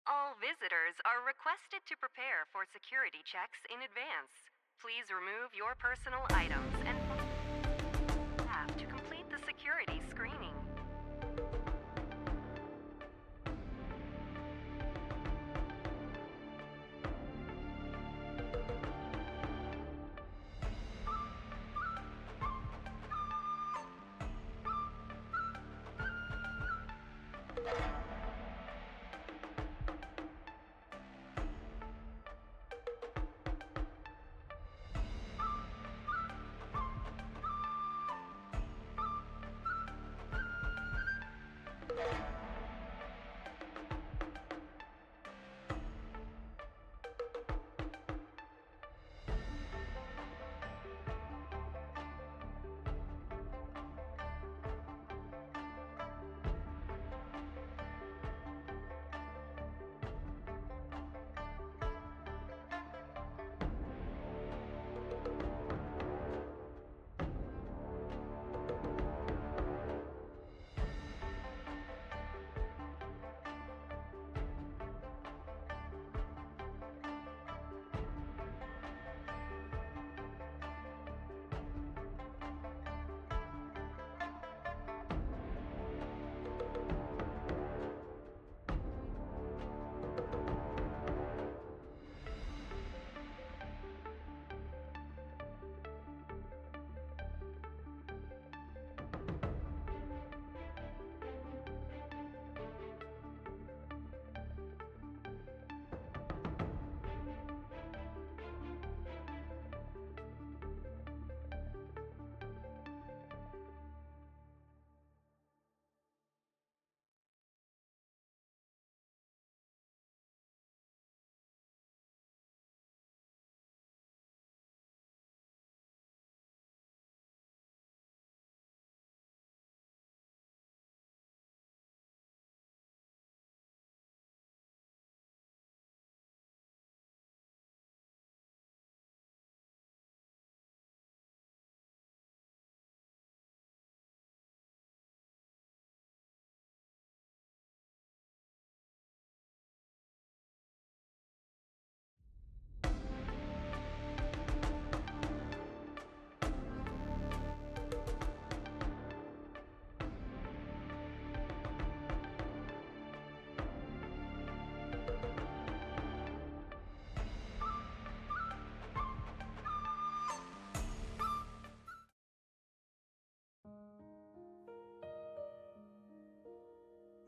All visitors are requested to prepare for security checks in advance. Please remove your personal items and staff to complete the security screening.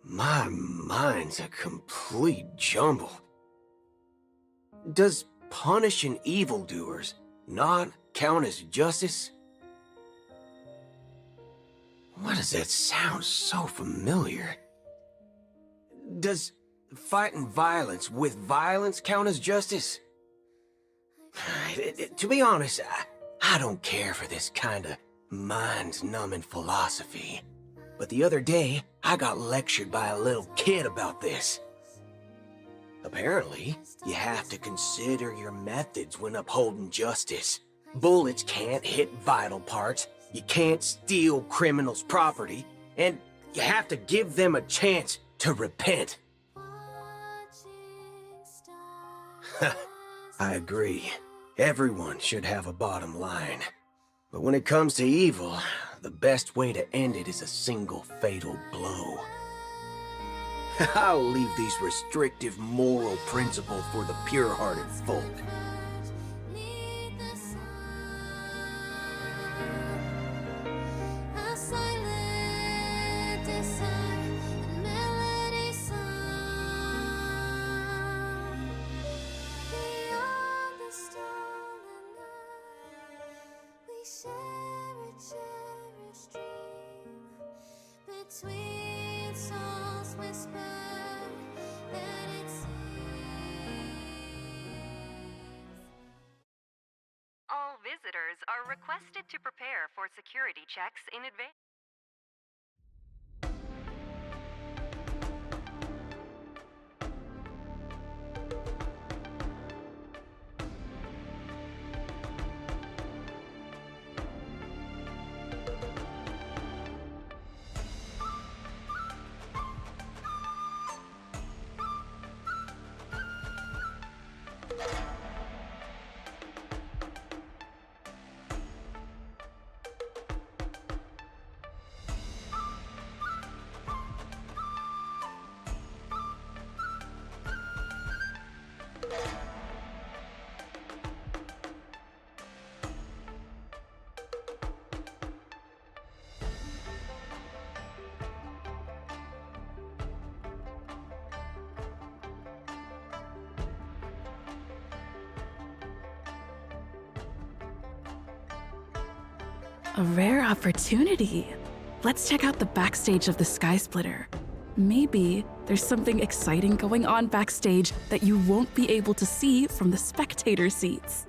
My mind's a complete jumble. Does punishing evildoers not count as justice? Why does that sound so familiar? Does fighting violence with violence count as justice? To be honest, I don't care for this kind of mind-numbing philosophy. But the other day, I got lectured by a little kid about this. Apparently, you have to consider your methods when upholding justice. Bullets can't hit vital parts, you can't steal criminals' property, and you have to give them a chance to repent. I agree. Everyone should have a bottom line. But when it comes to evil, the best way to end it is a single fatal blow. I'll leave these restrictive moral principles for the pure-hearted folk. Between souls whisper that it seems. All visitors are requested to prepare for security checks in advance. A rare opportunity. Let's check out the backstage of the Sky Splitter. Maybe there's something exciting going on backstage that you won't be able to see from the spectator seats.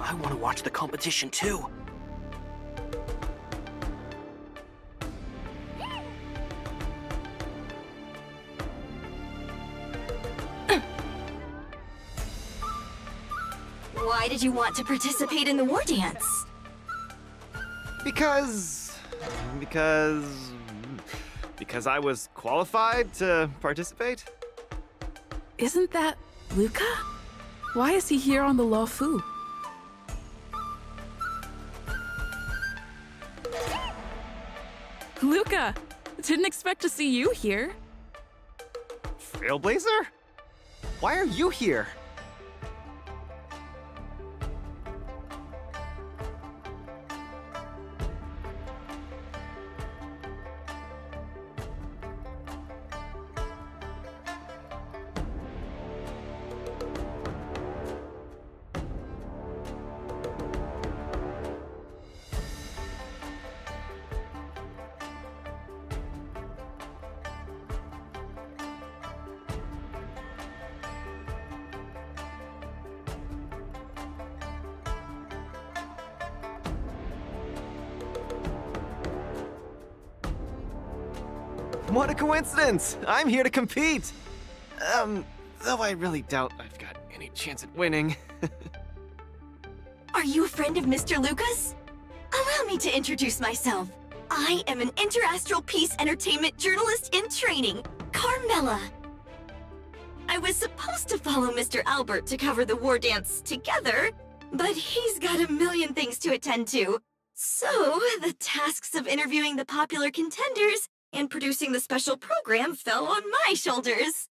I want to watch the competition too. Why did you want to participate in the Wardance? Because I was qualified to participate? Isn't that Luca? Why is he here on the Law Fu? Luca! Didn't expect to see you here. Trailblazer? Why are you here? What a coincidence! I'm here to compete! Though I really doubt I've got any chance at winning. Are you a friend of Mr. Lucas? Allow me to introduce myself. I am an interastral peace entertainment journalist in training, Carmela. I was supposed to follow Mr. Albert to cover the Wardance together, but he's got a million things to attend to. So, the tasks of interviewing the popular contenders and producing the special program fell on my shoulders.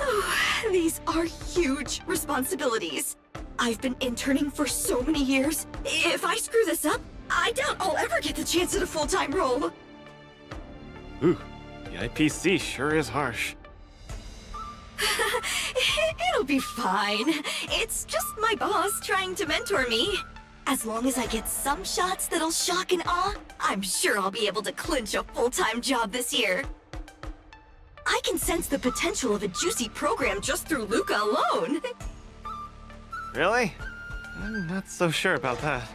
Oh, these are huge responsibilities. I've been interning for so many years. If I screw this up, I doubt I'll ever get the chance at a full-time role. Ooh, the IPC sure is harsh. It'll be fine. It's just my boss trying to mentor me. As long as I get some shots that'll shock and awe, I'm sure I'll be able to clinch a full-time job this year. I can sense the potential of a juicy program just through Luca alone. Really? I'm not so sure about that.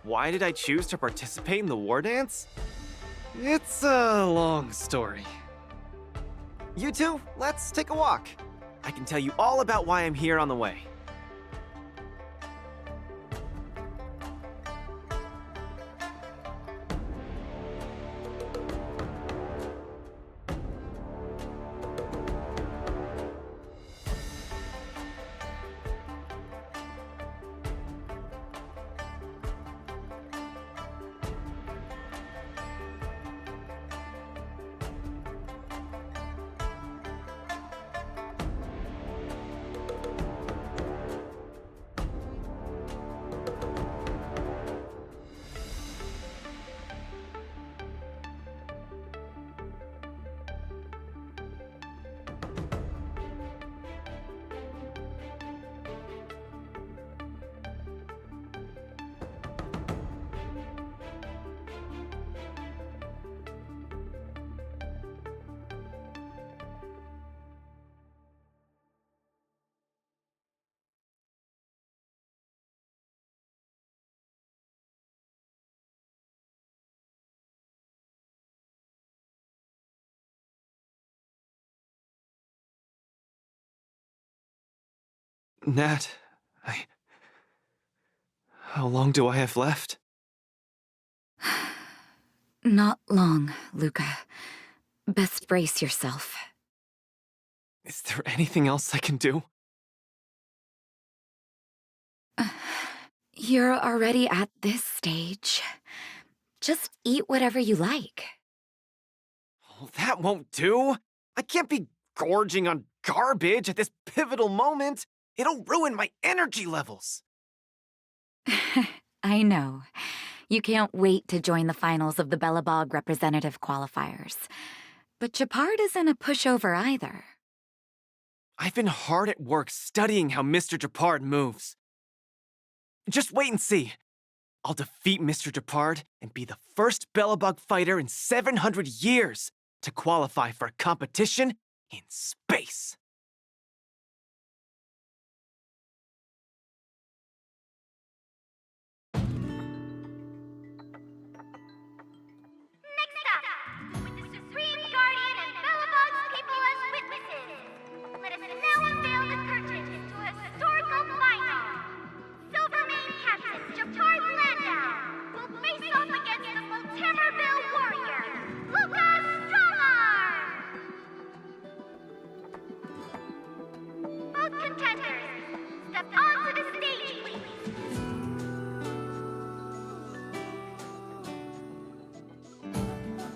Why did I choose to participate in the Wardance? It's a long story. You two, let's take a walk. I can tell you all about why I'm here on the way. Nat, how long do I have left? Not long, Luca. Best brace yourself. Is there anything else I can do? You're already at this stage. Just eat whatever you like. Oh, that won't do! I can't be gorging on garbage at this pivotal moment! It'll ruin my energy levels! I know. You can't wait to join the finals of the Bellabog representative qualifiers. But Japard isn't a pushover either. I've been hard at work studying how Mr. Japard moves. Just wait and see. I'll defeat Mr. Japard and be the first Bellabog fighter in 700 years to qualify for a competition in space.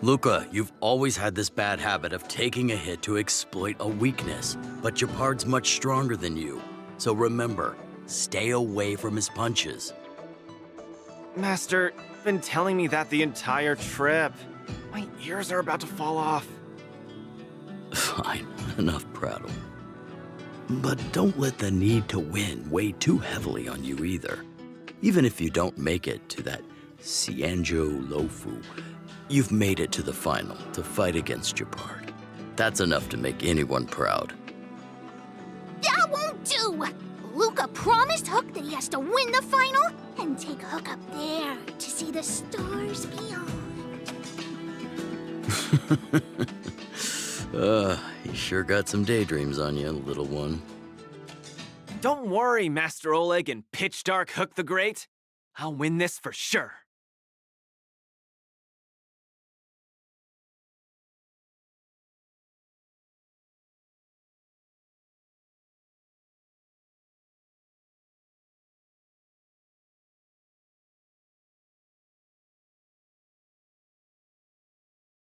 Luca, you've always had this bad habit of taking a hit to exploit a weakness, but Gepard's much stronger than you. So remember, stay away from his punches. Master, you've been telling me that the entire trip. My ears are about to fall off. Fine, enough prattle. But don't let the need to win weigh too heavily on you either. Even if you don't make it to that Xianzhou Luofu, you've made it to the final to fight against Gepard. That's enough to make anyone proud. That won't do! Luca promised Hook that he has to win the final and take Hook up there to see the stars beyond. You sure got some daydreams on you, little one. Don't worry, Master Oleg and Pitch Dark Hook the Great. I'll win this for sure.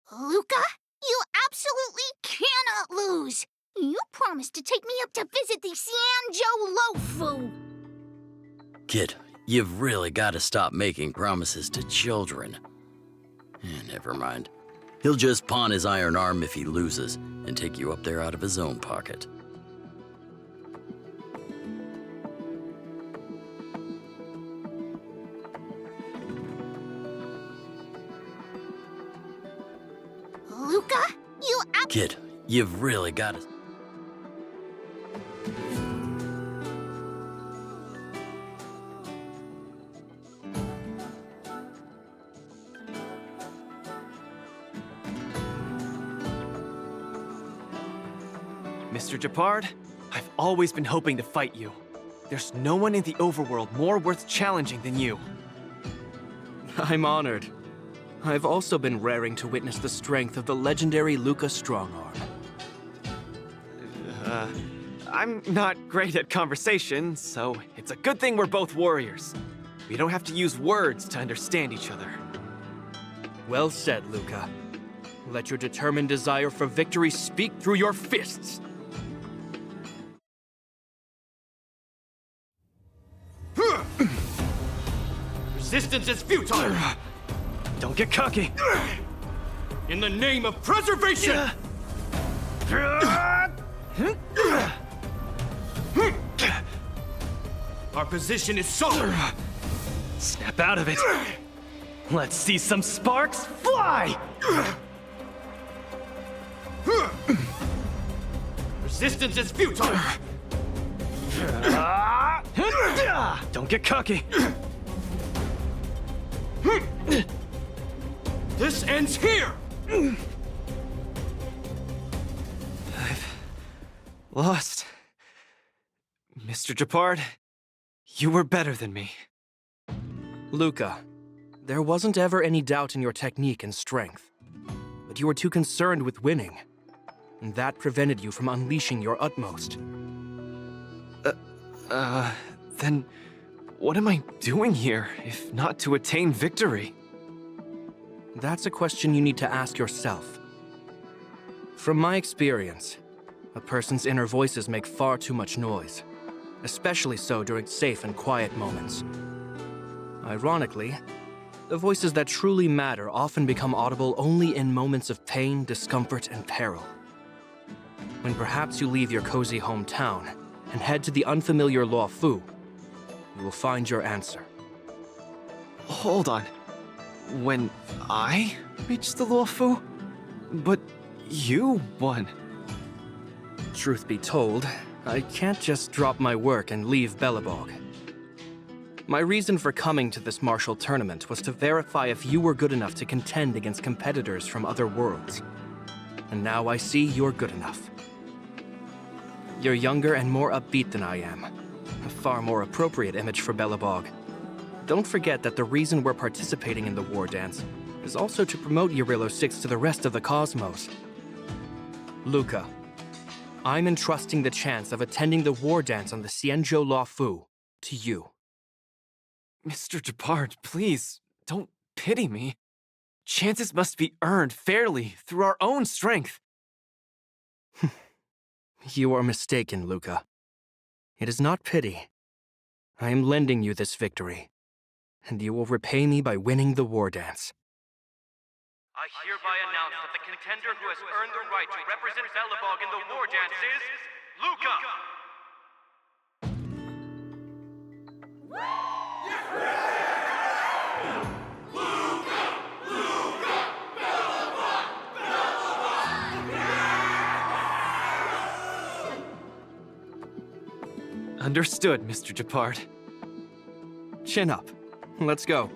Luca, you absolutely cannot lose! You promised to take me up to visit the Xianzhou Luofu! Kid, you've really got to stop making promises to children. Never mind. He'll just pawn his iron arm if he loses and take you up there out of his own pocket. Luca, you Kid, you've really got to... Mr. Gepard, I've always been hoping to fight you. There's no one in the overworld more worth challenging than you. I'm honored. I've also been raring to witness the strength of the legendary Luca Strongarm. I'm not great at conversation, so it's a good thing we're both warriors. We don't have to use words to understand each other. Well said, Luca. Let your determined desire for victory speak through your fists. Resistance is futile! Don't get cocky! In the name of preservation! Our position is solid! Snap out of it! Let's see some sparks fly! Resistance is futile! Don't get cocky! This ends here! I've lost. Mr. Gepard, you were better than me. Luca, there wasn't ever any doubt in your technique and strength. But you were too concerned with winning. And that prevented you from unleashing your utmost. Then what am I doing here, if not to attain victory? That's a question you need to ask yourself. From my experience, a person's inner voices make far too much noise, especially so during safe and quiet moments. Ironically, the voices that truly matter often become audible only in moments of pain, discomfort, and peril. When perhaps you leave your cozy hometown and head to the unfamiliar Luofu, you will find your answer. Hold on. When I reached the Luofu? But you won. Truth be told, I can't just drop my work and leave Belobog. My reason for coming to this martial tournament was to verify if you were good enough to contend against competitors from other worlds. And now I see you're good enough. You're younger and more upbeat than I am. A far more appropriate image for Belobog. Don't forget that the reason we're participating in the Wardance is also to promote Eurilo 6 to the rest of the cosmos. Luca, I'm entrusting the chance of attending the Wardance on the Xianzhou Luofu to you. Mr. Gepard, please, don't pity me. chances must be earned fairly through our own strength. You are mistaken, Luca. It is not pity. I am lending you this victory, and you will repay me by winning the Wardance. I hereby announce that the contender who has earned the right to represent Belobog in the Wardance is Luca! Understood, Mr. Japard. Chin up. Let's go.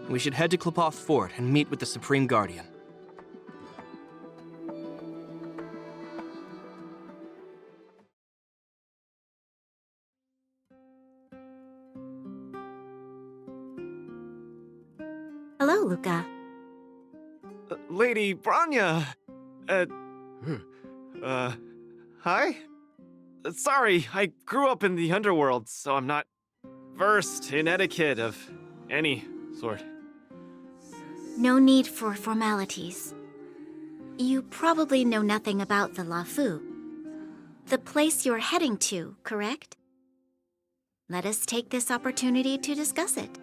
We should head to Klepoth Fort and meet with the Supreme Guardian. Hello, Luca. Lady Branya! Hi? Sorry, I grew up in the underworld, so I'm not versed in etiquette of any sort. No need for formalities. You probably know nothing about the Lafu. The place you're heading to, correct? Let us take this opportunity to discuss it.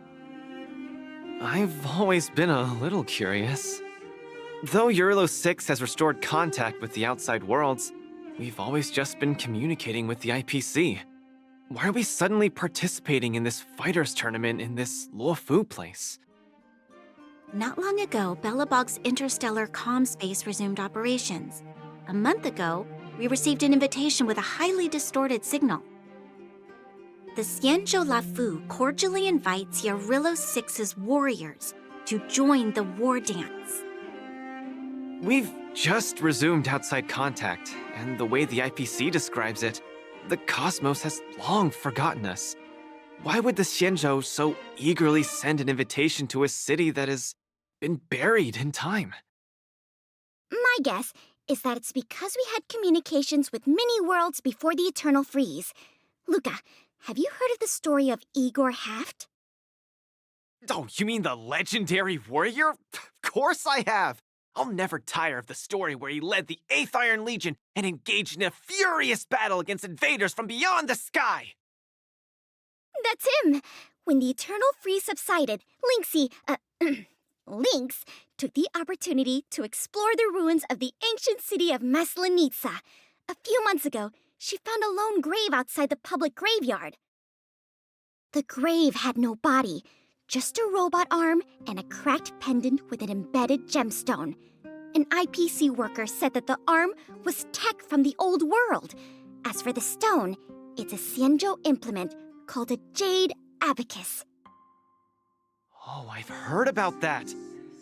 I've always been a little curious. Though Eurilo 6 has restored contact with the outside worlds, we've always just been communicating with the IPC. Why are we suddenly participating in this fighters tournament in this Luofu place? Not long ago, Belobog's interstellar comm space resumed operations. A month ago, we received an invitation with a highly distorted signal. The Xianzhou Lafu cordially invites Eurilo 6's warriors to join the Wardance. We've just resumed outside contact, and the way the IPC describes it, the cosmos has long forgotten us. Why would the Xianzhou so eagerly send an invitation to a city that has been buried in time? My guess is that it's because we had communications with many worlds before the Eternal Freeze. Luca, have you heard of the story of Igor Haft? Oh, you mean the legendary warrior? Of course I have! I'll never tire of the story where he led the 8th Iron Legion and engaged in a furious battle against invaders from beyond the sky! That's him! When the Eternal Freeze subsided, Lynx took the opportunity to explore the ruins of the ancient city of Maslenitsa. A few months ago, she found a lone grave outside the public graveyard. The grave had no body, just a robot arm and a cracked pendant with an embedded gemstone. An IPC worker said that the arm was tech from the old world. As for the stone, it's a Xianzhou implement called a jade abacus. Oh, I've heard about that.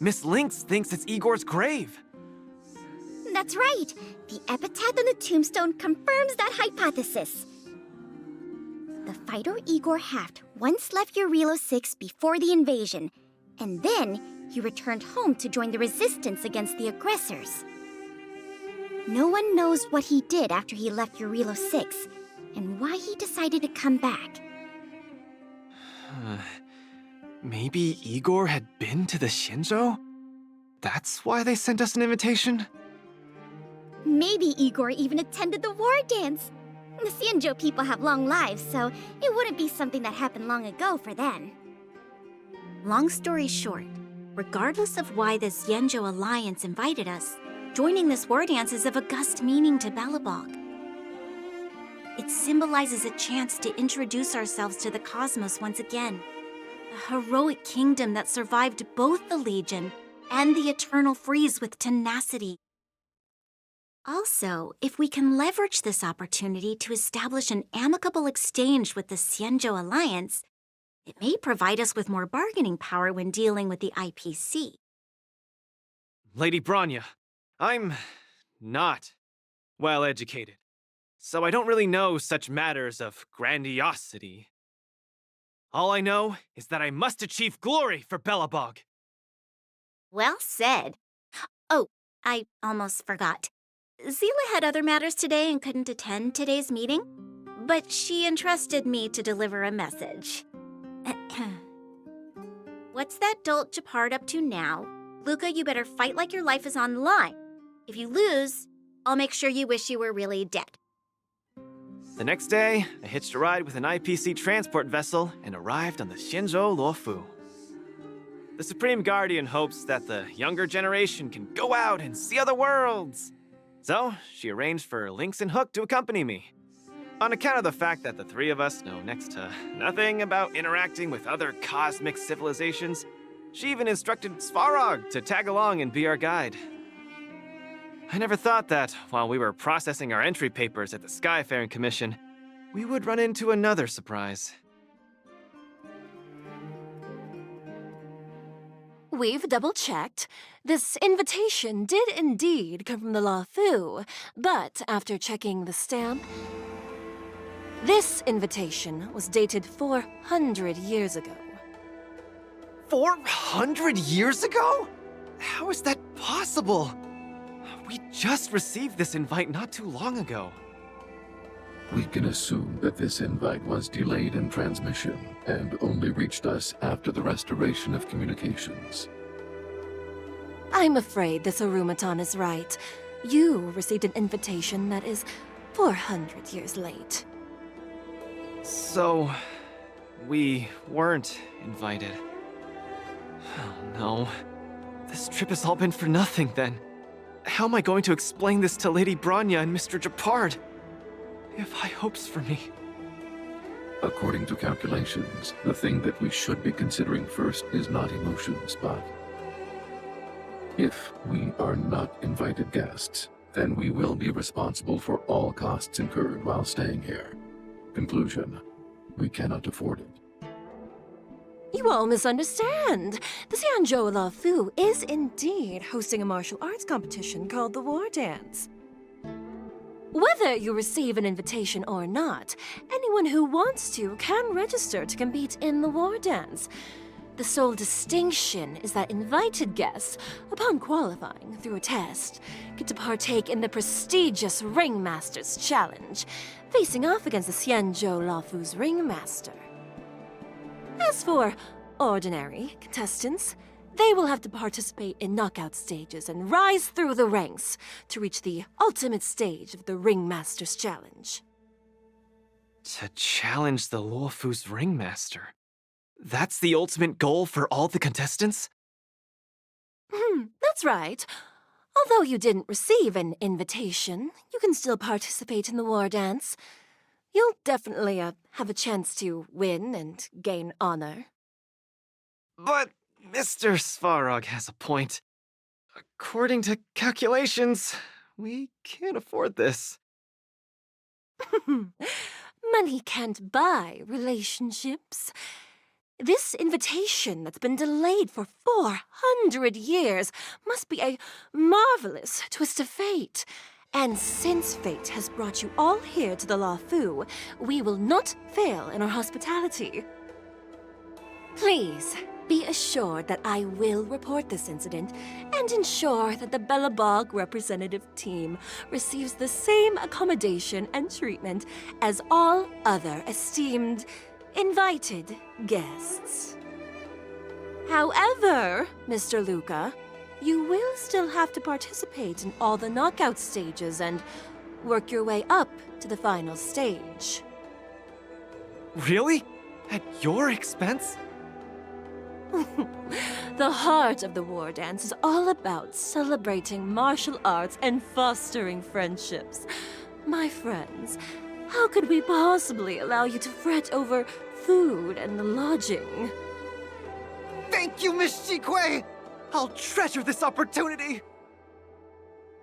Miss Lynx thinks it's Igor's grave. That's right. The epitaph on the tombstone confirms that hypothesis. The fighter Igor Haft once left Eurilo 6 before the invasion, and then he returned home to join the resistance against the aggressors. No one knows what he did after he left Eurilo 6, and why he decided to come back. Maybe Igor had been to the Xianzhou? That's why they sent us an invitation? Maybe Igor even attended the Wardance. The Xianzhou people have long lives, so it wouldn't be something that happened long ago for them. Long story short, regardless of why the Xianzhou Alliance invited us, joining this Wardance is of august meaning to Belobog. It symbolizes a chance to introduce ourselves to the cosmos once again. A heroic kingdom that survived both the Legion and the Eternal Freeze with tenacity. Also, if we can leverage this opportunity to establish an amicable exchange with the Xianzhou Alliance, it may provide us with more bargaining power when dealing with the IPC. Lady Branya, I'm not well educated, so I don't really know such matters of grandiosity. All I know is that I must achieve glory for Belobog. Well said. Oh, I almost forgot. Zila had other matters today and couldn't attend today's meeting, but she entrusted me to deliver a message. What's that dolt Japard up to now? Luca, you better fight like your life is on the line. If you lose, I'll make sure you wish you were really dead. The next day, I hitched a ride with an IPC transport vessel and arrived on the Shenzhou Luofu. The Supreme Guardian hopes that the younger generation can go out and see other worlds. So, she arranged for Lynx and Hook to accompany me. On account of the fact that the three of us know next to nothing about interacting with other cosmic civilizations, she even instructed Svarog to tag along and be our guide. I never thought that, while we were processing our entry papers at the Skyfaring Commission, we would run into another surprise. We've double-checked. This invitation did indeed come from the Luofu, but after checking the stamp, this invitation was dated 400 years ago. 400 years ago? How is that possible? We just received this invite not too long ago. We can assume that this invite was delayed in transmission and only reached us after the restoration of communications. I'm afraid this Arumaton is right. You received an invitation that is 400 years late. So, we weren't invited. Oh no. This trip has all been for nothing then. How am I going to explain this to Lady Bronya and Mr. Japard? They have high hopes for me. According to calculations, the thing that we should be considering first is not emotions, but if we are not invited guests, then we will be responsible for all costs incurred while staying here. Conclusion, we cannot afford it. You all misunderstand. The Xianzhou Luofu is indeed hosting a martial arts competition called the Wardance. Whether you receive an invitation or not, anyone who wants to can register to compete in the Wardance. The sole distinction is that invited guests, upon qualifying through a test, get to partake in the prestigious Ringmaster's Challenge, facing off against the Xianzhou Luofu's Ringmaster. As for ordinary contestants, they will have to participate in knockout stages and rise through the ranks to reach the ultimate stage of the Ringmaster's Challenge. To challenge the Luofu's Ringmaster? That's the ultimate goal for all the contestants? That's right. Although you didn't receive an invitation, you can still participate in the Wardance. You'll definitely have a chance to win and gain honor. But Mr. Svarog has a point. According to calculations, we can't afford this. Money can't buy relationships. This invitation that's been delayed for 400 years must be a marvelous twist of fate. And since fate has brought you all here to the Luofu, we will not fail in our hospitality. Please, be assured that I will report this incident and ensure that the Belobog representative team receives the same accommodation and treatment as all other esteemed, invited guests. However, Mr. Luca, you will still have to participate in all the knockout stages and work your way up to the final stage. Really? At your expense? The heart of the Wardance is all about celebrating martial arts and fostering friendships. My friends, how could we possibly allow you to fret over food and lodging? Thank you, Miss Shikue! I'll treasure this opportunity!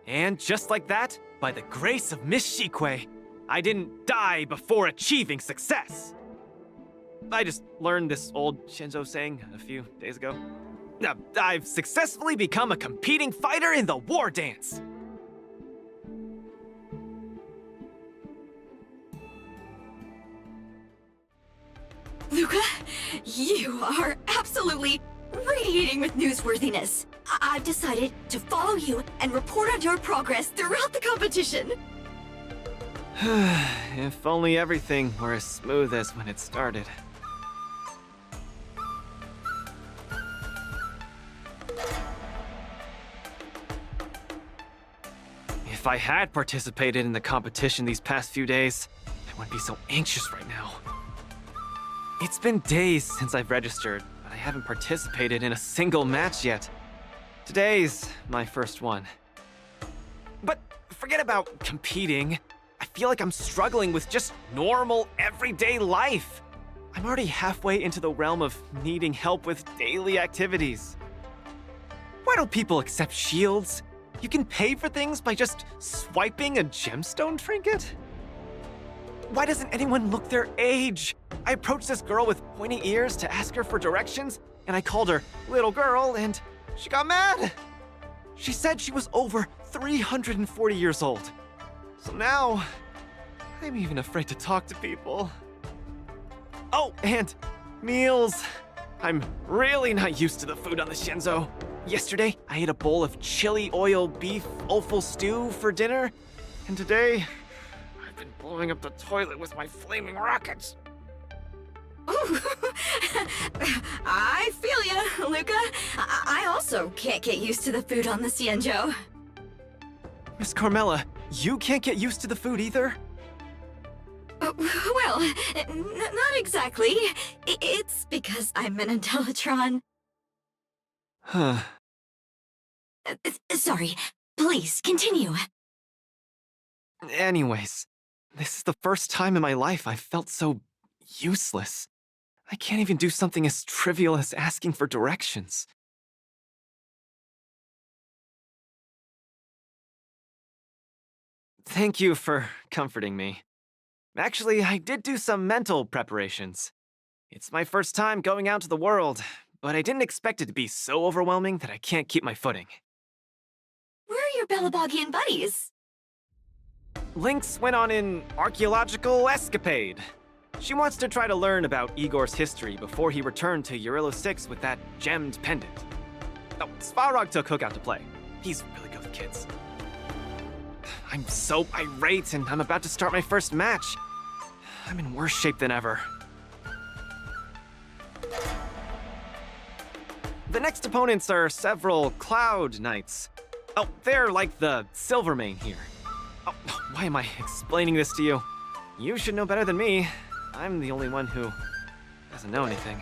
And just like that, by the grace of Miss Shikue, I didn't die before achieving success! I just learned this old Shinzo saying a few days ago. I've successfully become a competing fighter in the Wardance! Luca, you are absolutely radiating with newsworthiness. I've decided to follow you and report on your progress throughout the competition. If only everything were as smooth as when it started. If I had participated in the competition these past few days, I wouldn't be so anxious right now. It's been days since I've registered, but I haven't participated in a single match yet. Today's my first one. But forget about competing. I feel like I'm struggling with just normal, everyday life. I'm already halfway into the realm of needing help with daily activities. Why don't people accept shields? You can pay for things by just swiping a gemstone trinket? Why doesn't anyone look their age? I approached this girl with pointy ears to ask her for directions, and I called her little girl, and she got mad. She said she was over 340 years old. So now, I'm even afraid to talk to people. Oh, and meals. I'm really not used to the food on the Shenzo. Yesterday, I ate a bowl of chili oil beef offal stew for dinner, and today, I've been blowing up the toilet with my flaming rockets. Ooh. I feel ya, Luca. I also can't get used to the food on the Shenzo. Miss Carmela, you can't get used to the food either? Well, not exactly. It's because I'm an Intellatron. Huh. Sorry. Please, continue. Anyways, this is the first time in my life I've felt so useless. I can't even do something as trivial as asking for directions. Thank you for comforting me. Actually, I did do some mental preparations. It's my first time going out to the world, but I didn't expect it to be so overwhelming that I can't keep my footing. Where are your Belabogian buddies? Lynx went on an archaeological escapade. She wants to try to learn about Igor's history before he returned to Eurillo 6 with that gemmed pendant. Oh, Svarog took Hook out to play. He's really good with kids. I'm so irate, and I'm about to start my first match. I'm in worse shape than ever. The next opponents are several Cloud Knights. Oh, they're like the Silvermane here. Oh, why am I explaining this to you? You should know better than me. I'm the only one who doesn't know anything.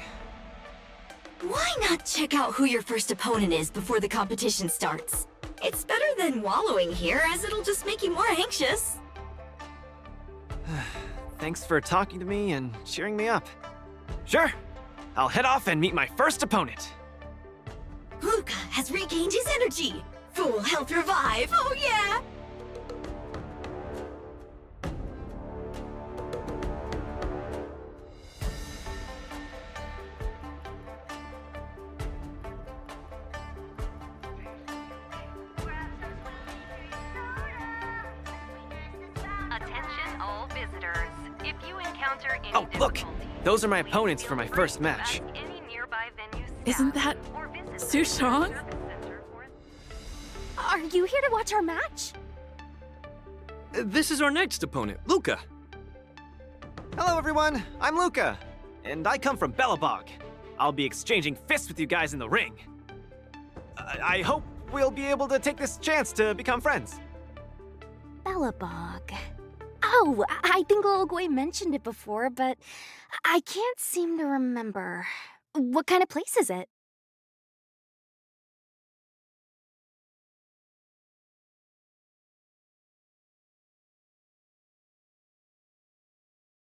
Why not check out who your first opponent is before the competition starts? It's better than wallowing here, as it'll just make you more anxious. Thanks for talking to me and cheering me up. Sure, I'll head off and meet my first opponent. Luca has regained his energy. Full health revive, oh yeah! Attention all visitors. If you encounter any Oh, look! difficulties, Those are my opponents for my first match. any nearby venue staff Isn't that or visit the Sushong? service center for Are you here to watch our match? This is our next opponent, Luca. Hello everyone, I'm Luca, and I come from Belobog. I'll be exchanging fists with you guys in the ring. I hope we'll be able to take this chance to become friends. Belobog. Oh, I think Little Gui mentioned it before, but I can't seem to remember. What kind of place is it?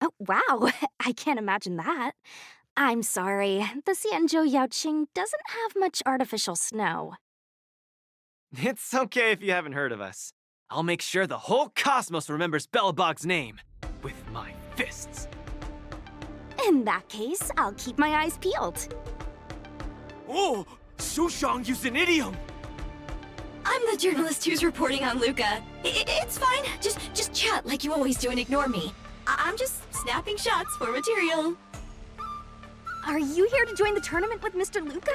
Oh, wow. I can't imagine that. I'm sorry. The Xianzhou Yaoqing doesn't have much artificial snow. It's okay if you haven't heard of us. I'll make sure the whole cosmos remembers Belobog's name with my fists. In that case, I'll keep my eyes peeled. Oh, Sushong used an idiom. I'm the journalist who's reporting on Luca. It's fine. Just chat like you always do and ignore me. I'm just snapping shots for material. Are you here to join the tournament with Mr. Luca?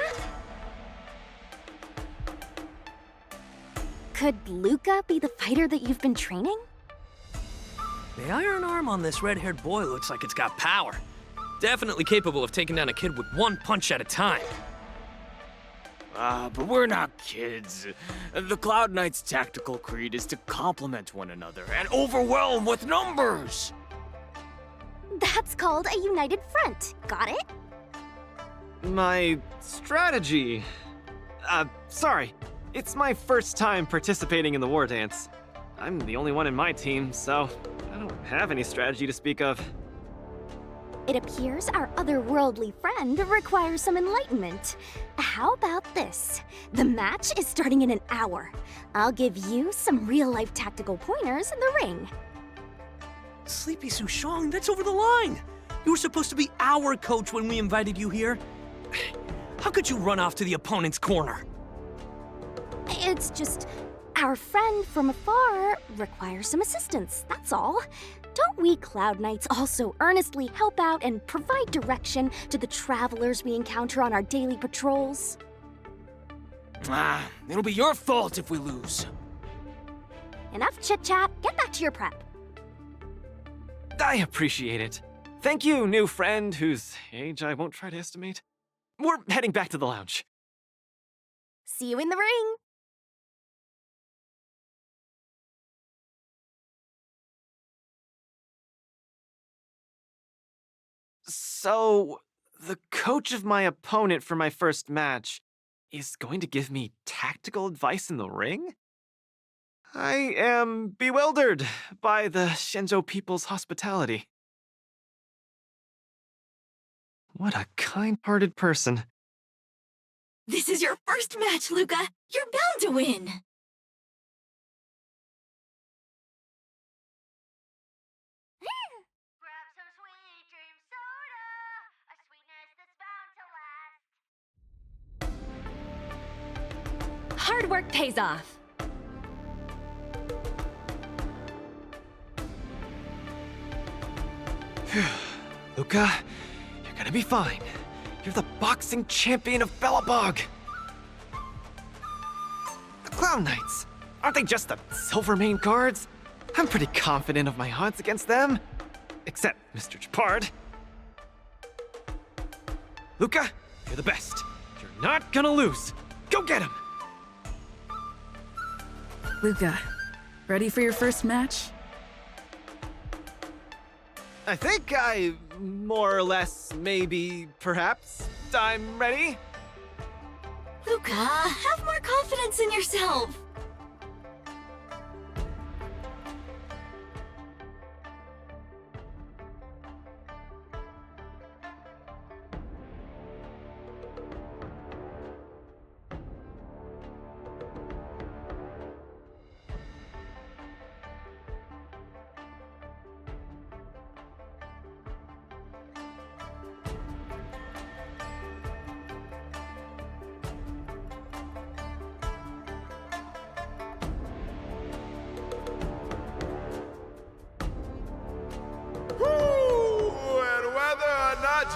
Could Luca be the fighter that you've been training? The iron arm on this red-haired boy looks like it's got power. Definitely capable of taking down a kid with one punch at a time. But we're not kids. The Cloud Knight's tactical creed is to complement one another and overwhelm with numbers! That's called a united front. Got it? My strategy. Sorry. It's my first time participating in the war dance. I'm the only one in my team, so I don't have any strategy to speak of. It appears our otherworldly friend requires some enlightenment. How about this? The match is starting in an hour. I'll give you some real-life tactical pointers in the ring. Sleepy Sushong, that's over the line! You were supposed to be our coach when we invited you here. How could you run off to the opponent's corner? It's just, our friend from afar requires some assistance, that's all. Don't we Cloud Knights also earnestly help out and provide direction to the travelers we encounter on our daily patrols? It'll be your fault if we lose. Enough chit-chat, get back to your prep. I appreciate it. Thank you, new friend whose age I won't try to estimate. We're heading back to the lounge. See you in the ring! So, the coach of my opponent for my first match is going to give me tactical advice in the ring? I am bewildered by the Shenzhou people's hospitality. What a kind-hearted person. This is your first match, Luca. You're bound to win. Hard work pays off. Luca, you're gonna be fine. You're the boxing champion of Belobog. The Clown Knights, aren't they just the Silvermane guards? I'm pretty confident of my odds against them. Except Mr. Chapard. Luca, you're the best. You're not gonna lose. Go get him! Luca, ready for your first match? I think more or less, maybe, perhaps, I'm ready. Luca, have more confidence in yourself.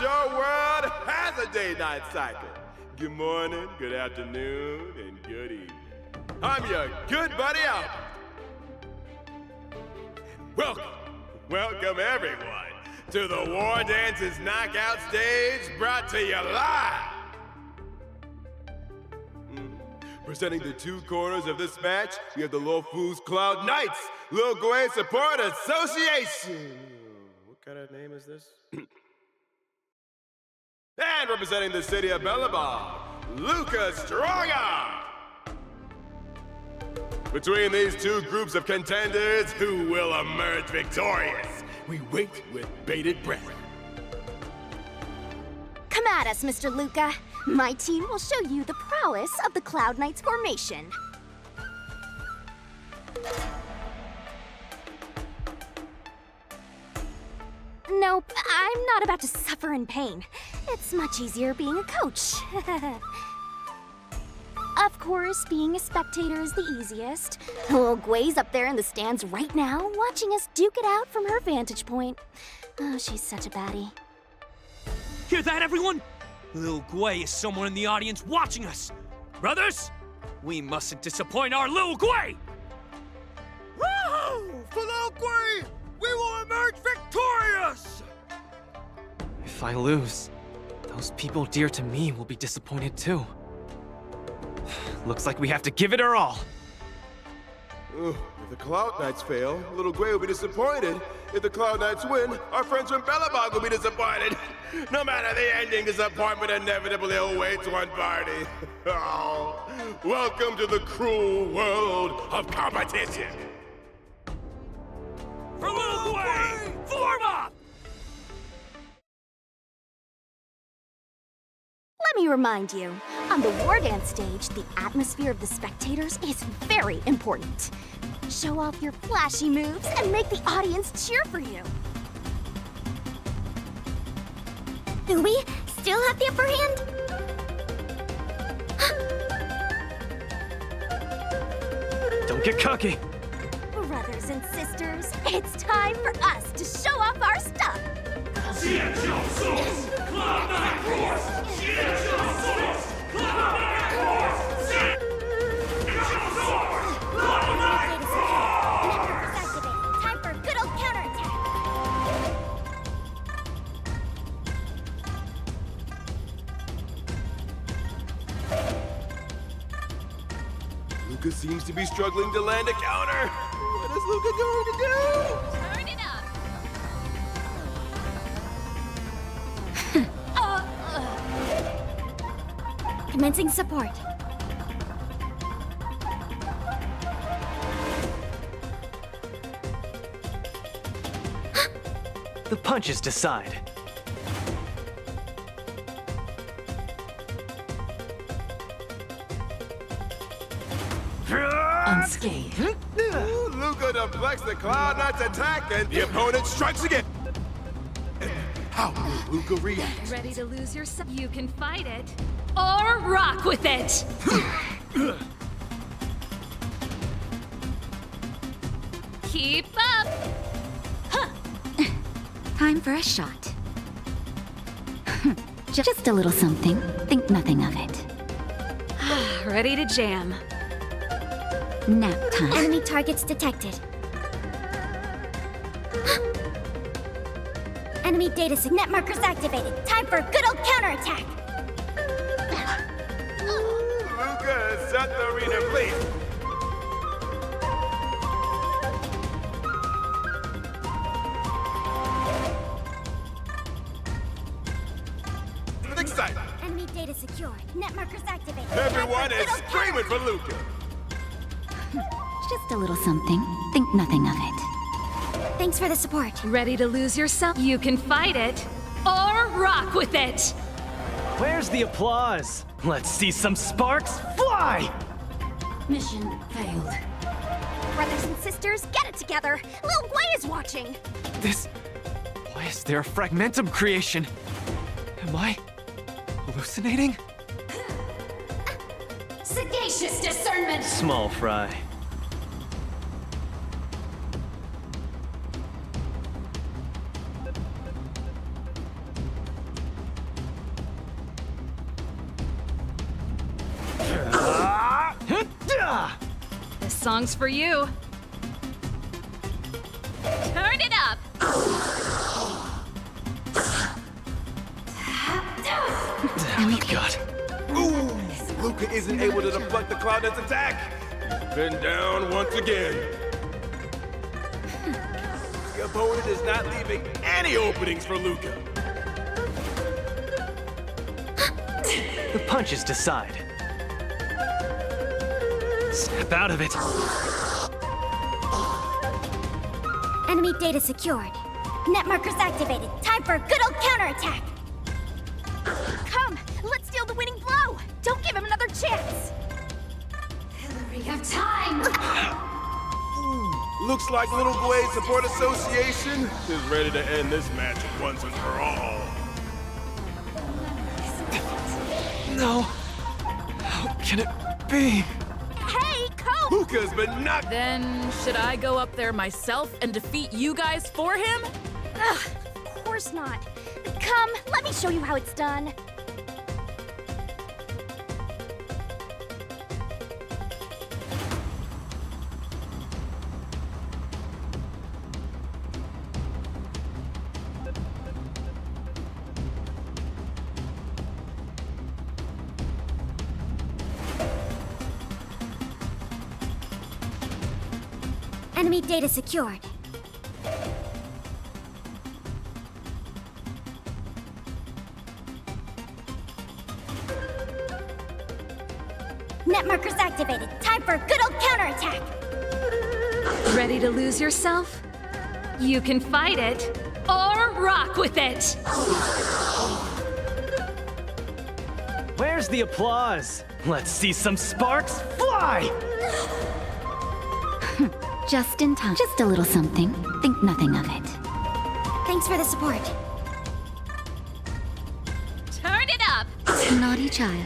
Your world has a day-night cycle. Good morning, good afternoon, and good evening. I'm your good buddy Albert. Welcome everyone to the War Dance's knockout stage, brought to you live. Presenting the two corners of this match, we have the Lofu's Cloud Knights, Lil Gwei Support Association. What kind of name is this? And representing the city of Belobog, Luca Strongarm. Between these two groups of contenders, who will emerge victorious? We wait with bated breath. Come at us, Mr. Luca. My team will show you the prowess of the Cloud Knights formation. Nope, I'm not about to suffer in pain. It's much easier being a coach. Of course, being a spectator is the easiest. Lil Gwei's up there in the stands right now, watching us duke it out from her vantage point. Oh, she's such a baddie. Hear that, everyone? Lil Gwei is someone in the audience watching us. Brothers, we mustn't disappoint our Lil Gwei! Woohoo! For Lil Gwei, we will emerge victorious! If I lose, those people dear to me will be disappointed too. Looks like we have to give it our all. Ugh, if the Cloud Knights fail, Little Gray will be disappointed. If the Cloud Knights win, our friends from Belobog will be disappointed. No matter the ending, disappointment inevitably awaits one party. Oh, welcome to the cruel world of competition. For Little Gray, form up! Let me remind you, on the Wardance stage, the atmosphere of the spectators is very important. Show off your flashy moves and make the audience cheer for you. Do we still have the upper hand? Don't get cocky. Brothers and sisters, it's time for us to show off our stuff. Time for a good old counterattack. Luca seems to be struggling to land a counter. What is Luca going to do? Turn it up. Commencing support. The punches decide. Unscathed. Luca deflects the Cloud Knight's attack and the opponent strikes again. And how will Luca react? Ready to lose yourself? You can fight it. Or rock with it! Keep up! Time for a shot. Just a little something. Think nothing of it. Ready to jam. Nap time. Enemy targets detected. Enemy data net markers activated. Time for a good old counterattack. Luca has set the arena ablaze. Excited. Enemy data secured. Net markers activated. Everyone is screaming for Luca. Just a little something. Think nothing of it. Thanks for the support. Ready to lose yourself? You can fight it. Or rock with it! Where's the applause? Let's see some sparks fly! Mission failed. Brothers and sisters, get it together. Lil Gwei is watching. This... Why is there a fragmentum creation? Am I hallucinating? Sagacious discernment. Small fry. This song's for you. Turn it up! Oh my god. Ooh! Luca isn't able to deflect the Cloud Knight's attack. He's been down once again. The opponent is not leaving any openings for Luca. The punches decide. Snap out of it. Enemy data secured. Net markers activated. Time for a good old counterattack. Come, let's steal the winning blow. Don't give him another chance. Hillary of time. Looks like Little Gwei Support Association is ready to end this match once and for all. No. How can it be? Hey, Cope! Luca's been knocked. Then should I go up there myself and defeat you guys for him? Ugh, of course not. Come, let me show you how it's done. Enemy data secured. Net markers activated. Time for a good old counterattack. Ready to lose yourself? You can fight it or rock with it. Where's the applause? Let's see some sparks fly! Just in time. Just a little something. Think nothing of it. Thanks for the support. Turn it up! Naughty child.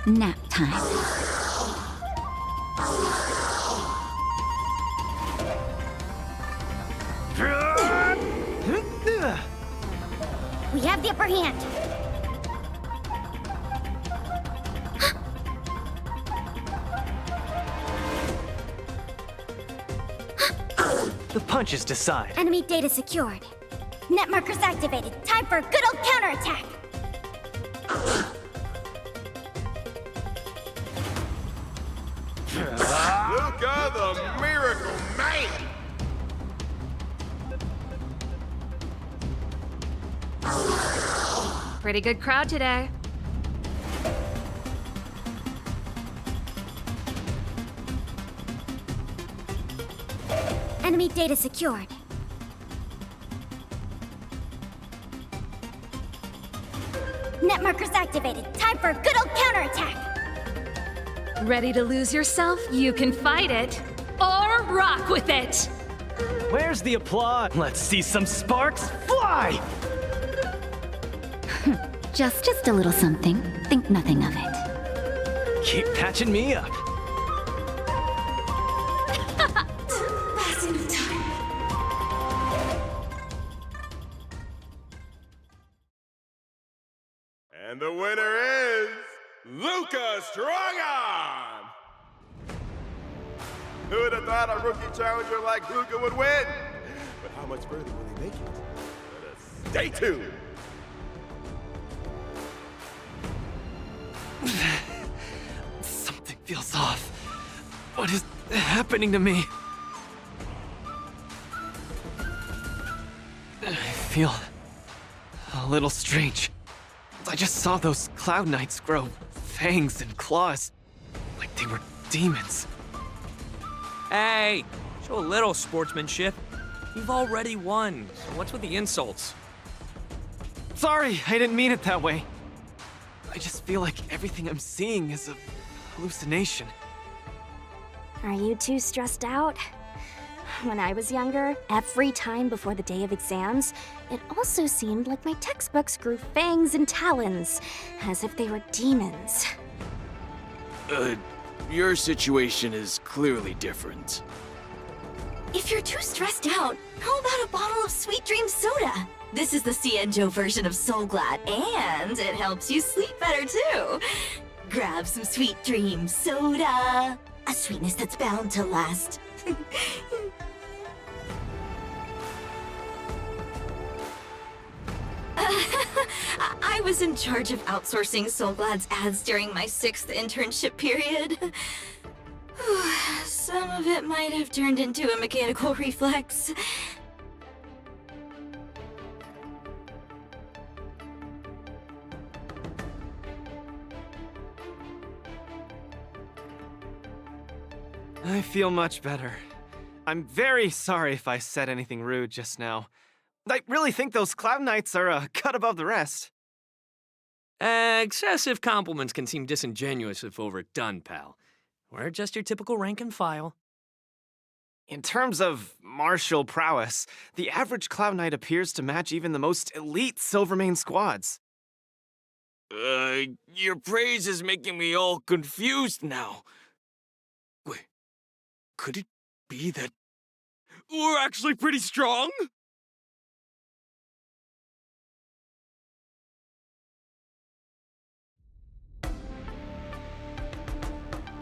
Nap time. We have the upper hand. The punches decide. Enemy data secured. Net markers activated. Time for a good old counterattack. Luca the Miracle Man! Pretty good crowd today. Enemy data secured. Net markers activated. Time for a good old counterattack. Ready to lose yourself? You can fight it or rock with it. Where's the applause? Let's see some sparks fly! Just a little something. Think nothing of it. Keep patching me up. And the winner is Luca Strongarm! Who would have thought a rookie challenger like Luca would win? But how much further will he make it? Let us stay tuned! Something feels off. What is happening to me? I feel a little strange. I just saw those Cloud Knights grow fangs and claws, like they were demons. Hey, show a little sportsmanship. You've already won, so what's with the insults? Sorry, I didn't mean it that way. I just feel like everything I'm seeing is a hallucination. Are you too stressed out? When I was younger, every time before the day of exams, it also seemed like my textbooks grew fangs and talons, as if they were demons. Your situation is clearly different. If you're too stressed out, how about a bottle of Sweet Dream Soda? This is the Cienjo version of Soul Glad, and it helps you sleep better too. Grab some Sweet Dream Soda, a sweetness that's bound to last. I was in charge of outsourcing Soul Glad's ads during my 6th internship period. Some of it might have turned into a mechanical reflex. I feel much better. I'm very sorry if I said anything rude just now. I really think those Cloud Knights are a cut above the rest. Excessive compliments can seem disingenuous if overdone, pal. We're just your typical rank and file. In terms of martial prowess, the average Cloud Knight appears to match even the most elite Silvermane squads. Your praise is making me all confused now. Wait, could it be that we're actually pretty strong?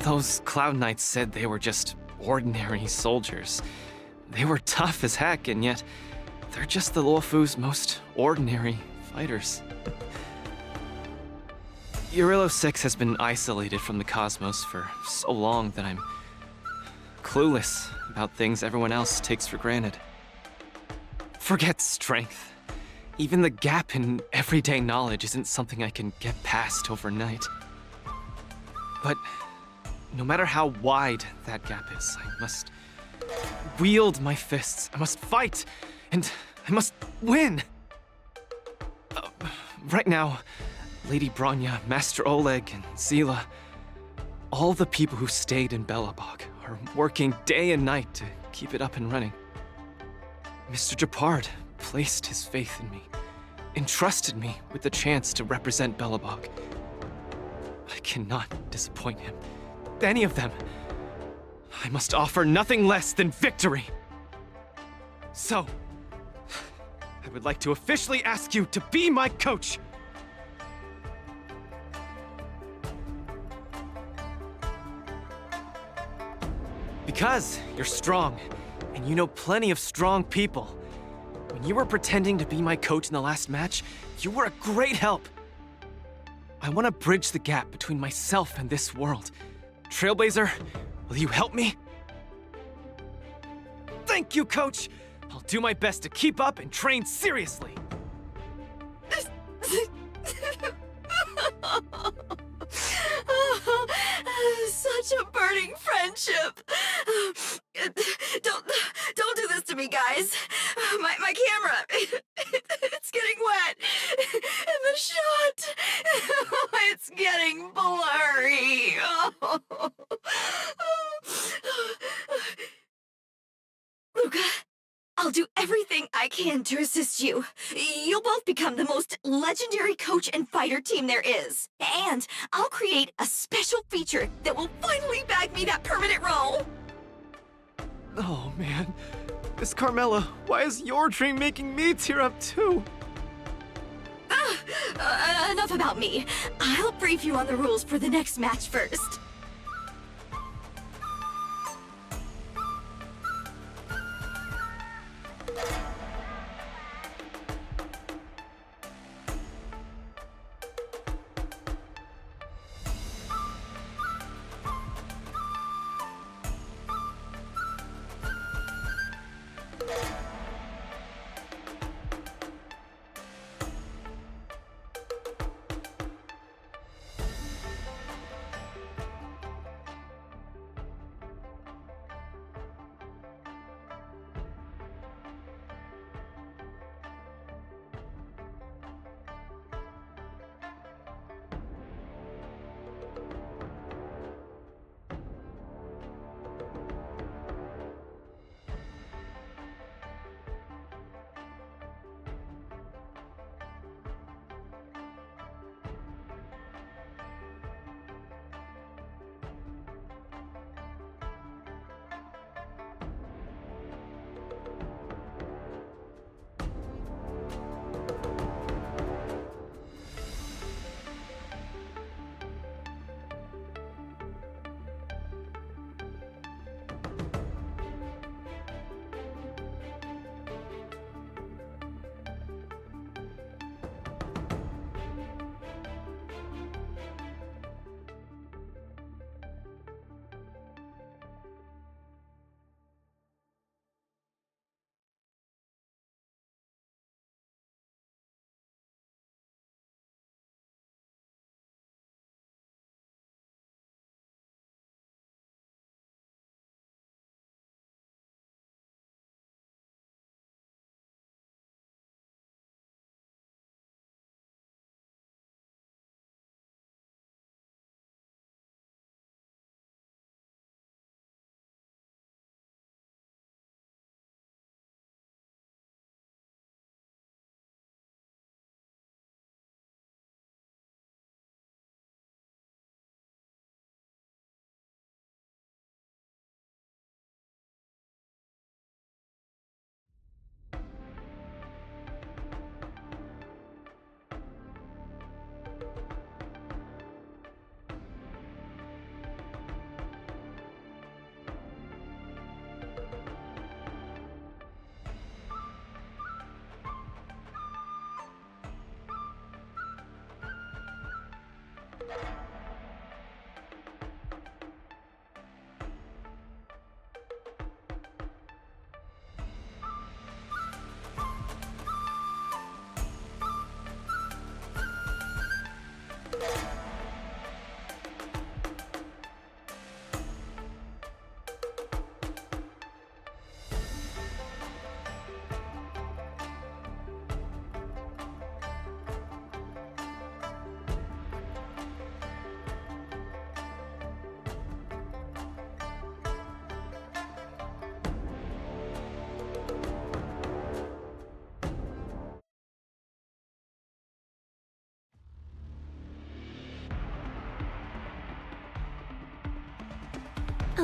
Those Cloud Knights said they were just ordinary soldiers. They were tough as heck, and yet they're just the Luofu's most ordinary fighters. Eurylo 6 has been isolated from the cosmos for so long that I'm clueless about things everyone else takes for granted. Forget strength. Even the gap in everyday knowledge isn't something I can get past overnight. But no matter how wide that gap is, I must wield my fists. I must fight, and I must win. Right now, Lady Bronya, Master Oleg, and Zila, all the people who stayed in Belobog are working day and night to keep it up and running. Mr. Japard placed his faith in me, entrusted me with the chance to represent Belobog. I cannot disappoint him. Any of them. I must offer nothing less than victory. So, I would like to officially ask you to be my coach. Because you're strong, and you know plenty of strong people. When you were pretending to be my coach in the last match, you were a great help. I want to bridge the gap between myself and this world. Trailblazer, will you help me? Thank you, Coach! I'll do my best to keep up and train seriously. Such a burning friendship. Don't do this to me, guys. My camera, it's getting wet. And the shot, it's getting blurry. Luca, I'll do everything I can to assist you. You'll both become the most legendary coach and fighter team there is. And I'll create a special feature that will finally bag me that permanent role. Oh, man. Miss Carmela, why is your dream making me tear up too? Enough about me. I'll brief you on the rules for the next match first.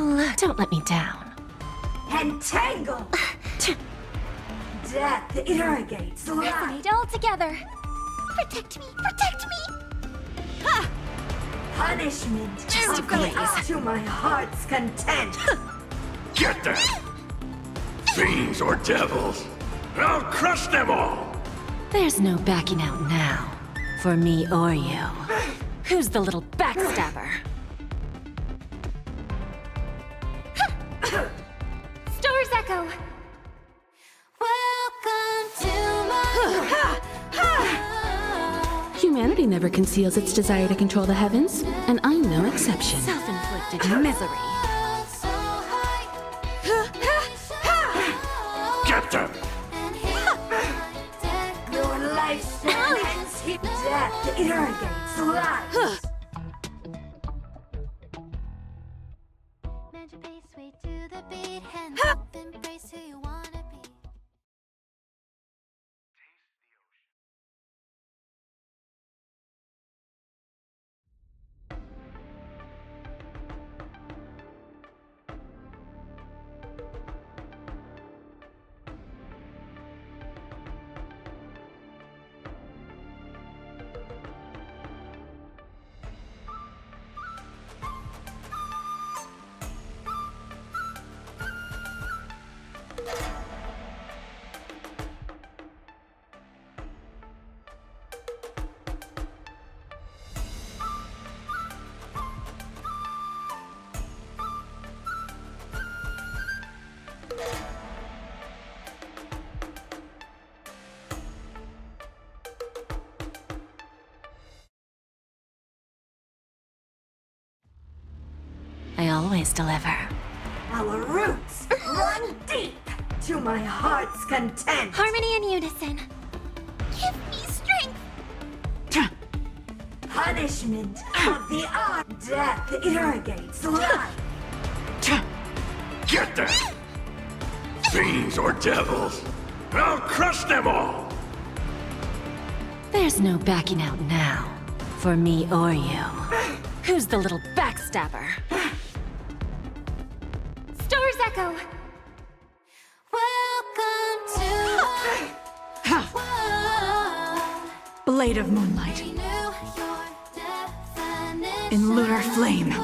Well, don't let me down. Entangle! Death irrigates life! Resonate all together! Protect me! Protect me! Ha! Punishment! Just a glaze. To my heart's content! Get them! Fiends or devils! I'll crush them all! There's no backing out now. For me or you. Who's the little backstabber? Stars echo! Welcome to my... Humanity never conceals its desire to control the heavens, and I'm no exception. Self-inflicted misery. Get them! Your lifespan ends here. Death irrigates life! I always deliver. Our roots run deep to my heart's content! Harmony and unison. Give me strength! Punishment of the art. Death irrigates life! Get them! Fiends or devils! I'll crush them all! There's no backing out now. For me or you. Who's the little backstabber? Stars echo! Welcome to my world. Blade of moonlight. In lunar flame.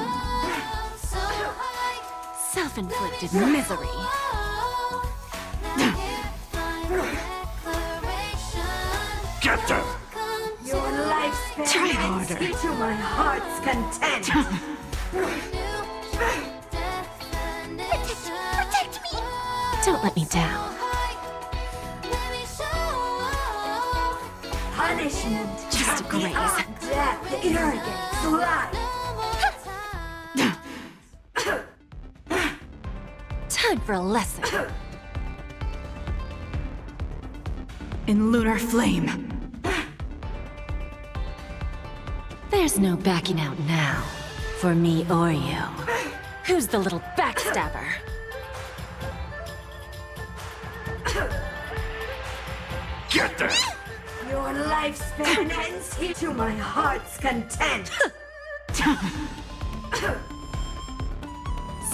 Self-inflicted misery. Get them! Your lifespan Try ends harder. here to my heart's content! Protect me! Don't let me down. Punishment Just a of the graze. art. Death irrigates life! Time for a lesson. In lunar flame. There's no backing out now. For me or you. Who's the little backstabber? Get them! Your lifespan ends here to my heart's content!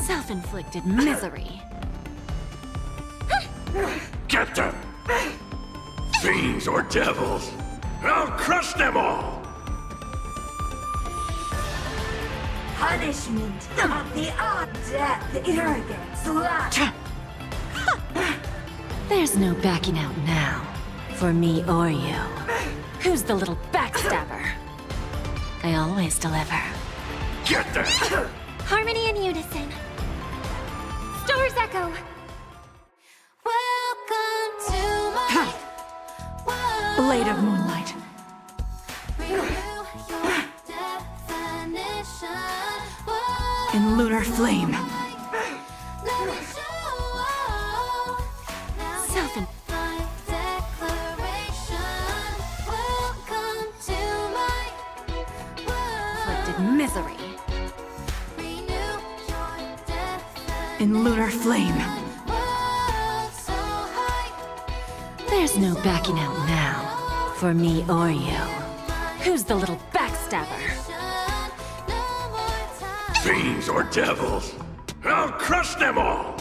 Self-inflicted misery. Get them! Fiends or devils! I'll crush them all! Punishment of the art. Death irrigates life! There's no backing out now. For me or you. Who's the little backstabber? I always deliver. Get them! Harmony and unison. Stars echo! Welcome to my world. Blade of moonlight. In lunar flame. Self-inflicted misery. In lunar flame. There's no backing out now. For me or you. Who's the little backstabber? Fiends or devils! I'll crush them all!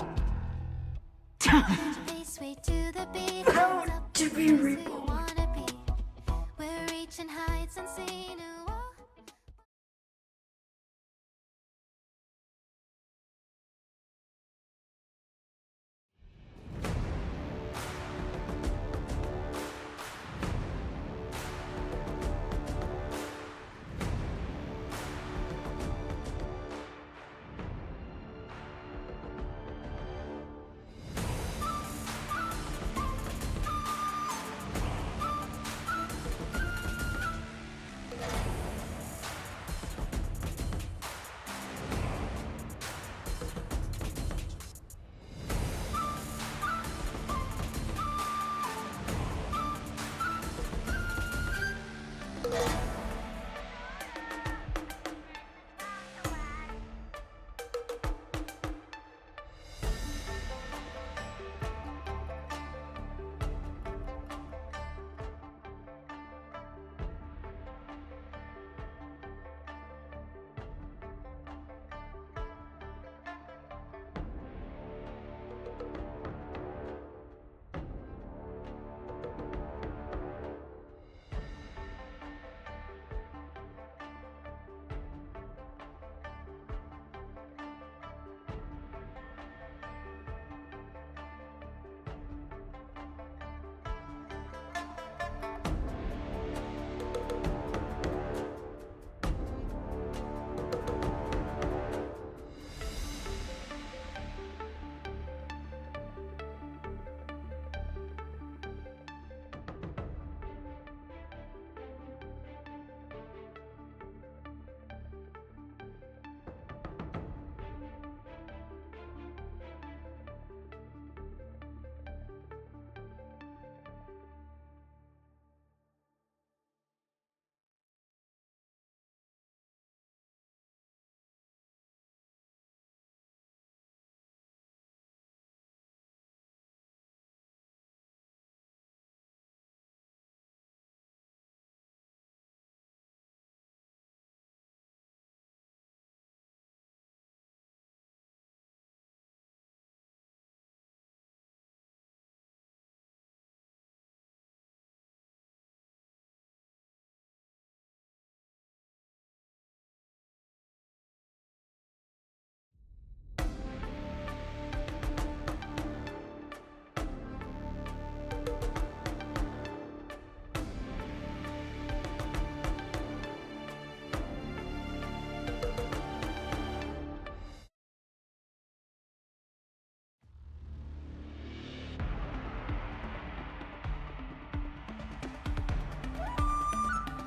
Proud to be reborn. We're reaching heights unseen.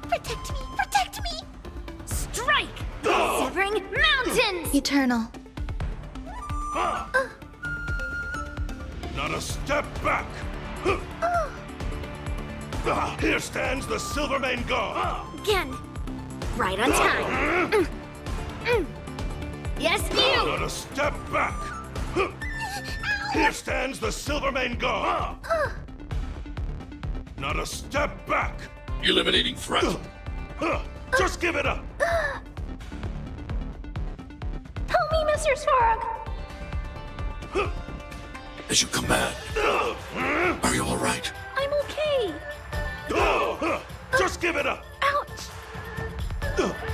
Protect me! Protect me! Strike! Severing mountains! Eternal. Not a step back! Here stands the Silvermane God! Again! Right on time! Yes, you! Not a step back! Here stands the Silvermane God! Not a step back! Eliminating threat. Just give it up! Help me, Mr. Svarog! As you command. Are you all right? I'm okay! Just give it up! Ouch!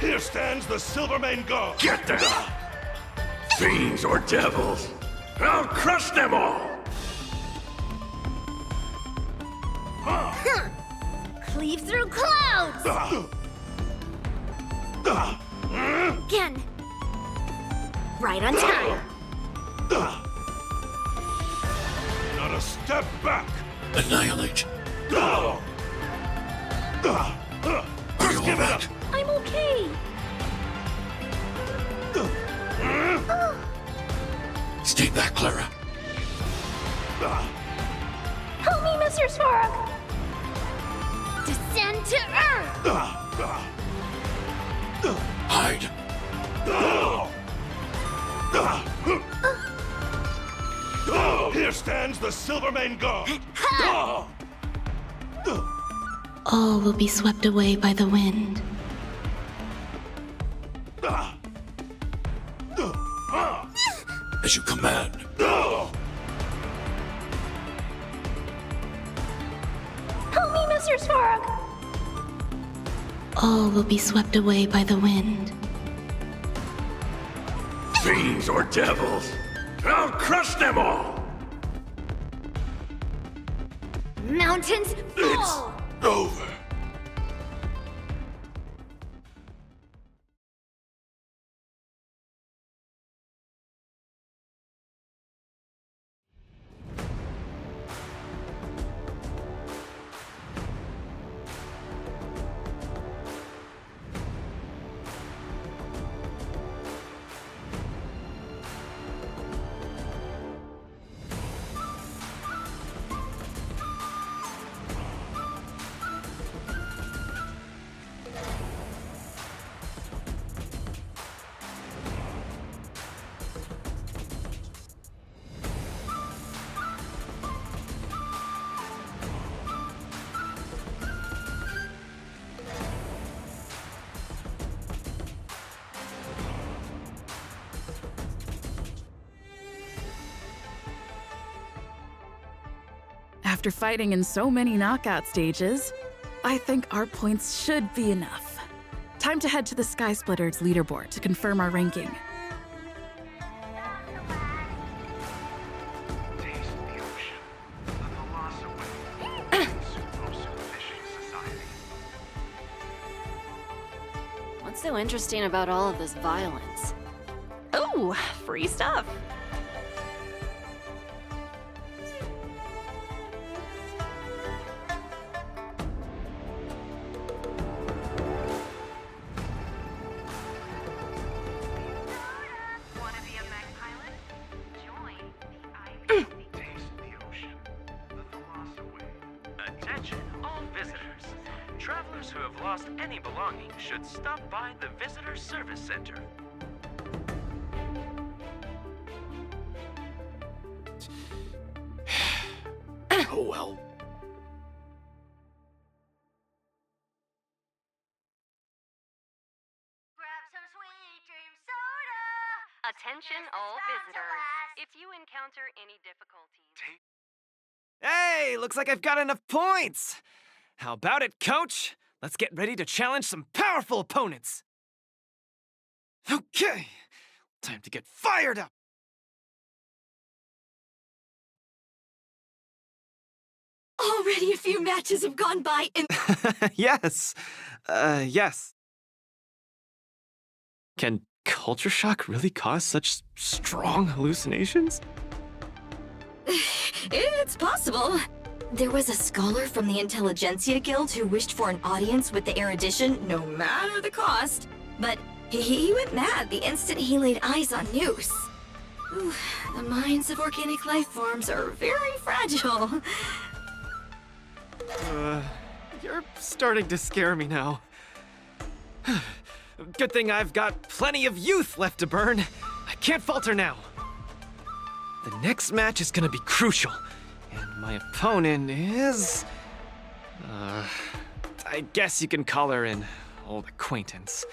Here stands the Silvermane God! Get them! Fiends or devils! I'll crush them all! Cleave through clouds! Again! Right on time! Not a step back! Annihilate! Just give it up! I'm okay! Stay back, Clara. Help me, Mr. Svarog! Descend to Earth! Hide. Here stands the Silvermane God! All will be swept away by the wind. As you command. Help me, Mr. Stork! All will be swept away by the wind. Fiends or devils, I'll crush them all! Mountains fall! Over. After fighting in so many knockout stages, I think our points should be enough. Time to head to the Sky Splitters leaderboard to confirm our ranking. What's so interesting about all of this violence? Oh, free stuff. Attention, all visitors. Travelers who have lost any belongings should stop by the Visitor Service Center. Oh well. Attention all visitors. If you encounter any difficulties... Hey, looks like I've got enough points! How about it, coach? Let's get ready to challenge some powerful opponents! Okay, time to get fired up! Already a few matches have gone by and... Yes. Yes. Can culture shock really cause such strong hallucinations? It's possible. There was a scholar from the Intelligentsia Guild who wished for an audience with the erudition, no matter the cost. But he went mad the instant he laid eyes on Noose. Ooh, the minds of organic life forms are very fragile. You're starting to scare me now. Good thing I've got plenty of youth left to burn. I can't falter now. The next match is gonna be crucial, and my opponent is... I guess you can call her an old acquaintance.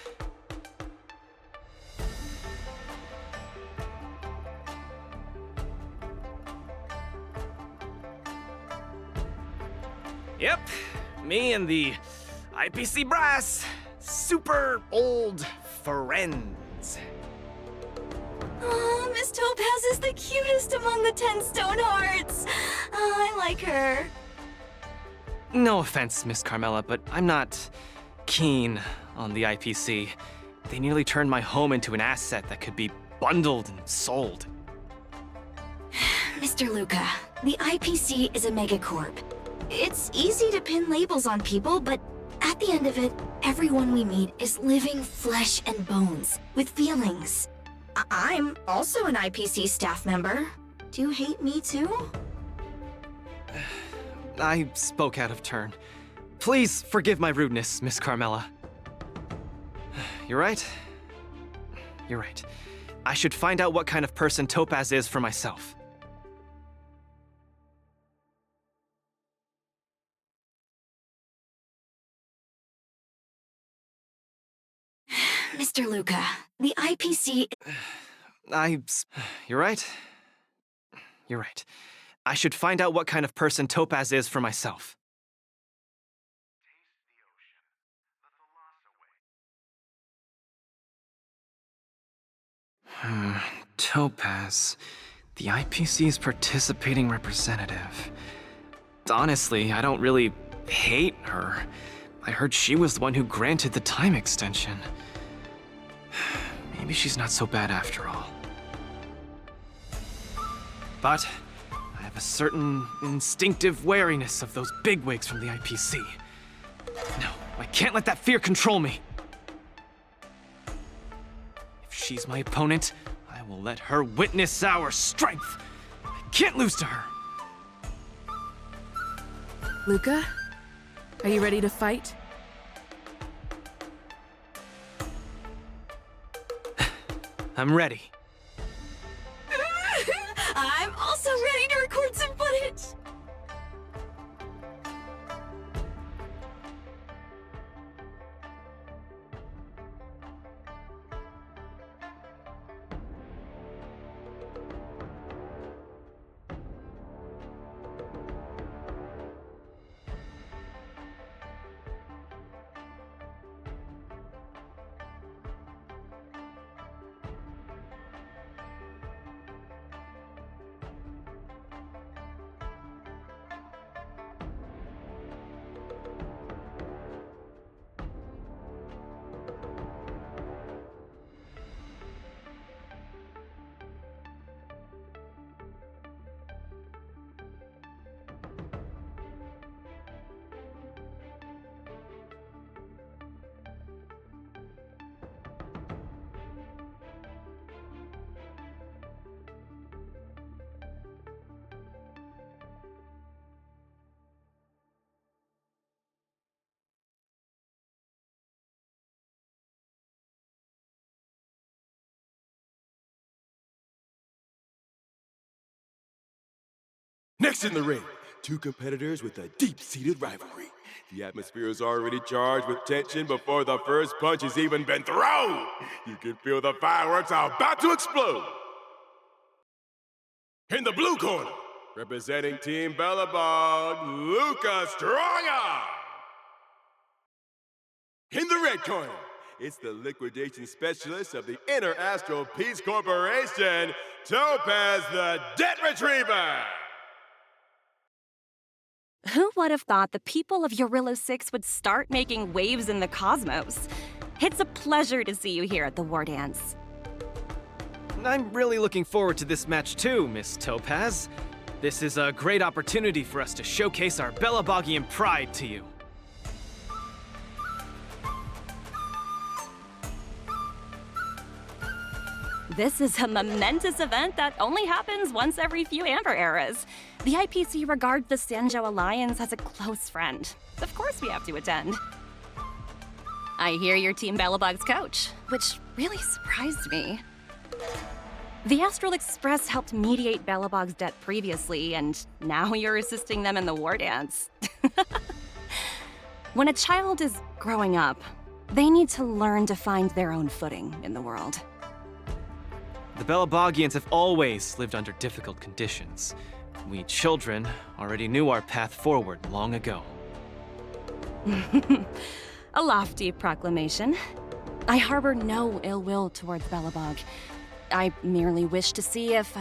Yep, me and the IPC brass, super old friends. Oh, Miss Topaz is the cutest among the 10 stone hearts. Oh, I like her. No offense, Miss Carmela, but I'm not keen on the IPC. They nearly turned my home into an asset that could be bundled and sold. Mr. Luca, the IPC is a megacorp. It's easy to pin labels on people, but at the end of it, everyone we meet is living flesh and bones with feelings. I'm also an IPC staff member. Do you hate me too? I spoke out of turn. Please forgive my rudeness, Miss Carmela. You're right. You're right. I should find out what kind of person Topaz is for myself. Mr. Luca, the IPC... You're right. You're right. I should find out what kind of person Topaz is for myself. Topaz, the IPC's participating representative. Honestly, I don't really hate her. I heard she was the one who granted the time extension. Maybe she's not so bad after all. But I have a certain instinctive wariness of those bigwigs from the IPC. No, I can't let that fear control me. If she's my opponent, I will let her witness our strength. I can't lose to her. Luca, are you ready to fight? I'm ready. I'm also ready to record some footage. Next in the ring, two competitors with a deep-seated rivalry. The atmosphere is already charged with tension before the first punch has even been thrown. You can feel the fireworks are about to explode. In the blue corner, representing Team Bellabog, Luca Strongarm. In the red corner, it's the liquidation specialist of the Inter-Astral Peace Corporation, Topaz the Debt Retriever. Who would have thought the people of Eurilo 6 would start making waves in the cosmos? It's a pleasure to see you here at the Wardance. I'm really looking forward to this match too, Miss Topaz. This is a great opportunity for us to showcase our Bellabogian pride to you. This is a momentous event that only happens once every few Amber eras. The IPC regards the Sanjo Alliance as a close friend. Of course we have to attend. I hear you're Team Bellabog's coach, which really surprised me. The Astral Express helped mediate Bellabog's debt previously, and now you're assisting them in the Wardance. When a child is growing up, they need to learn to find their own footing in the world. The Bellabogians have always lived under difficult conditions. We children already knew our path forward long ago. A lofty proclamation. I harbor no ill will towards Bellabog. I merely wish to see if,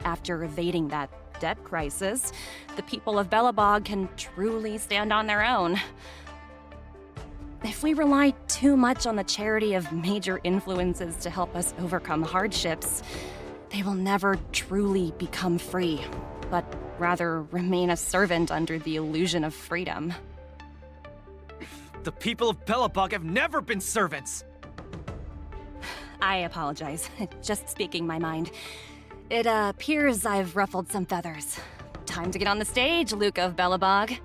after evading that debt crisis, the people of Bellabog can truly stand on their own. If we rely too much on the charity of major influences to help us overcome hardships, they will never truly become free, but rather remain a servant under the illusion of freedom. The people of Bellabog have never been servants! I apologize. Just speaking my mind. It appears I've ruffled some feathers. Time to get on the stage, Luca of Bellabog.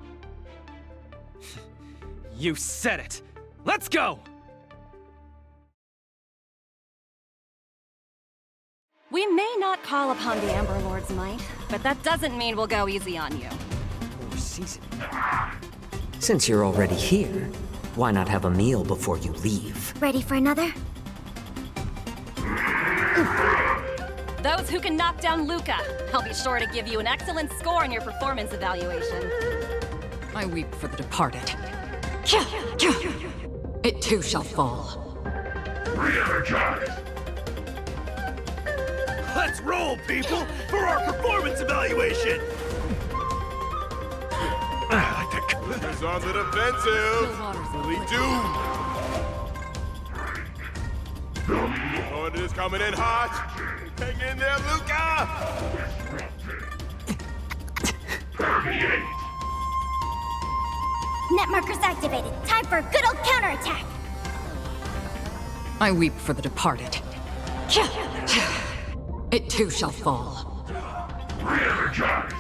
You said it! Let's go! We may not call upon the Amber Lord's might, but that doesn't mean we'll go easy on you. Since you're already here, why not have a meal before you leave? Ready for another? Those who can knock down Luca. I'll be sure to give you an excellent score in your performance evaluation. I weep for the departed. It too shall fall. Re-energize! Let's roll, people, for our performance evaluation! Who's on the defensive? Fully doomed. Opponent is coming in hot. Hang in there, Luca! Net markers activated. Time for a good old counterattack. I weep for the departed. It too shall fall. Re-energize!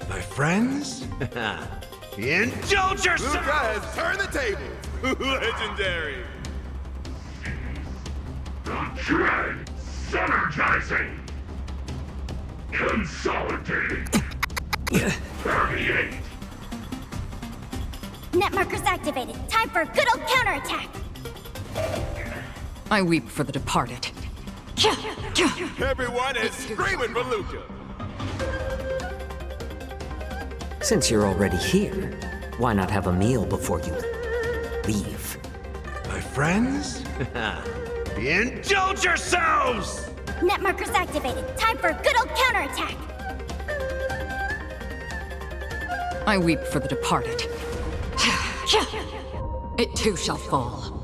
My friends? Indulge yourself! Luca has turned the tables. Legendary. The dread synergizing. Consolidating. Permeate. Net markers activated. Time for a good old counterattack. I weep for the departed. Everyone is screaming for Luca. Since you're already here, why not have a meal before you leave? My friends? Indulge yourselves! Net markers activated. Time for a good old counterattack. I weep for the departed. It too shall fall.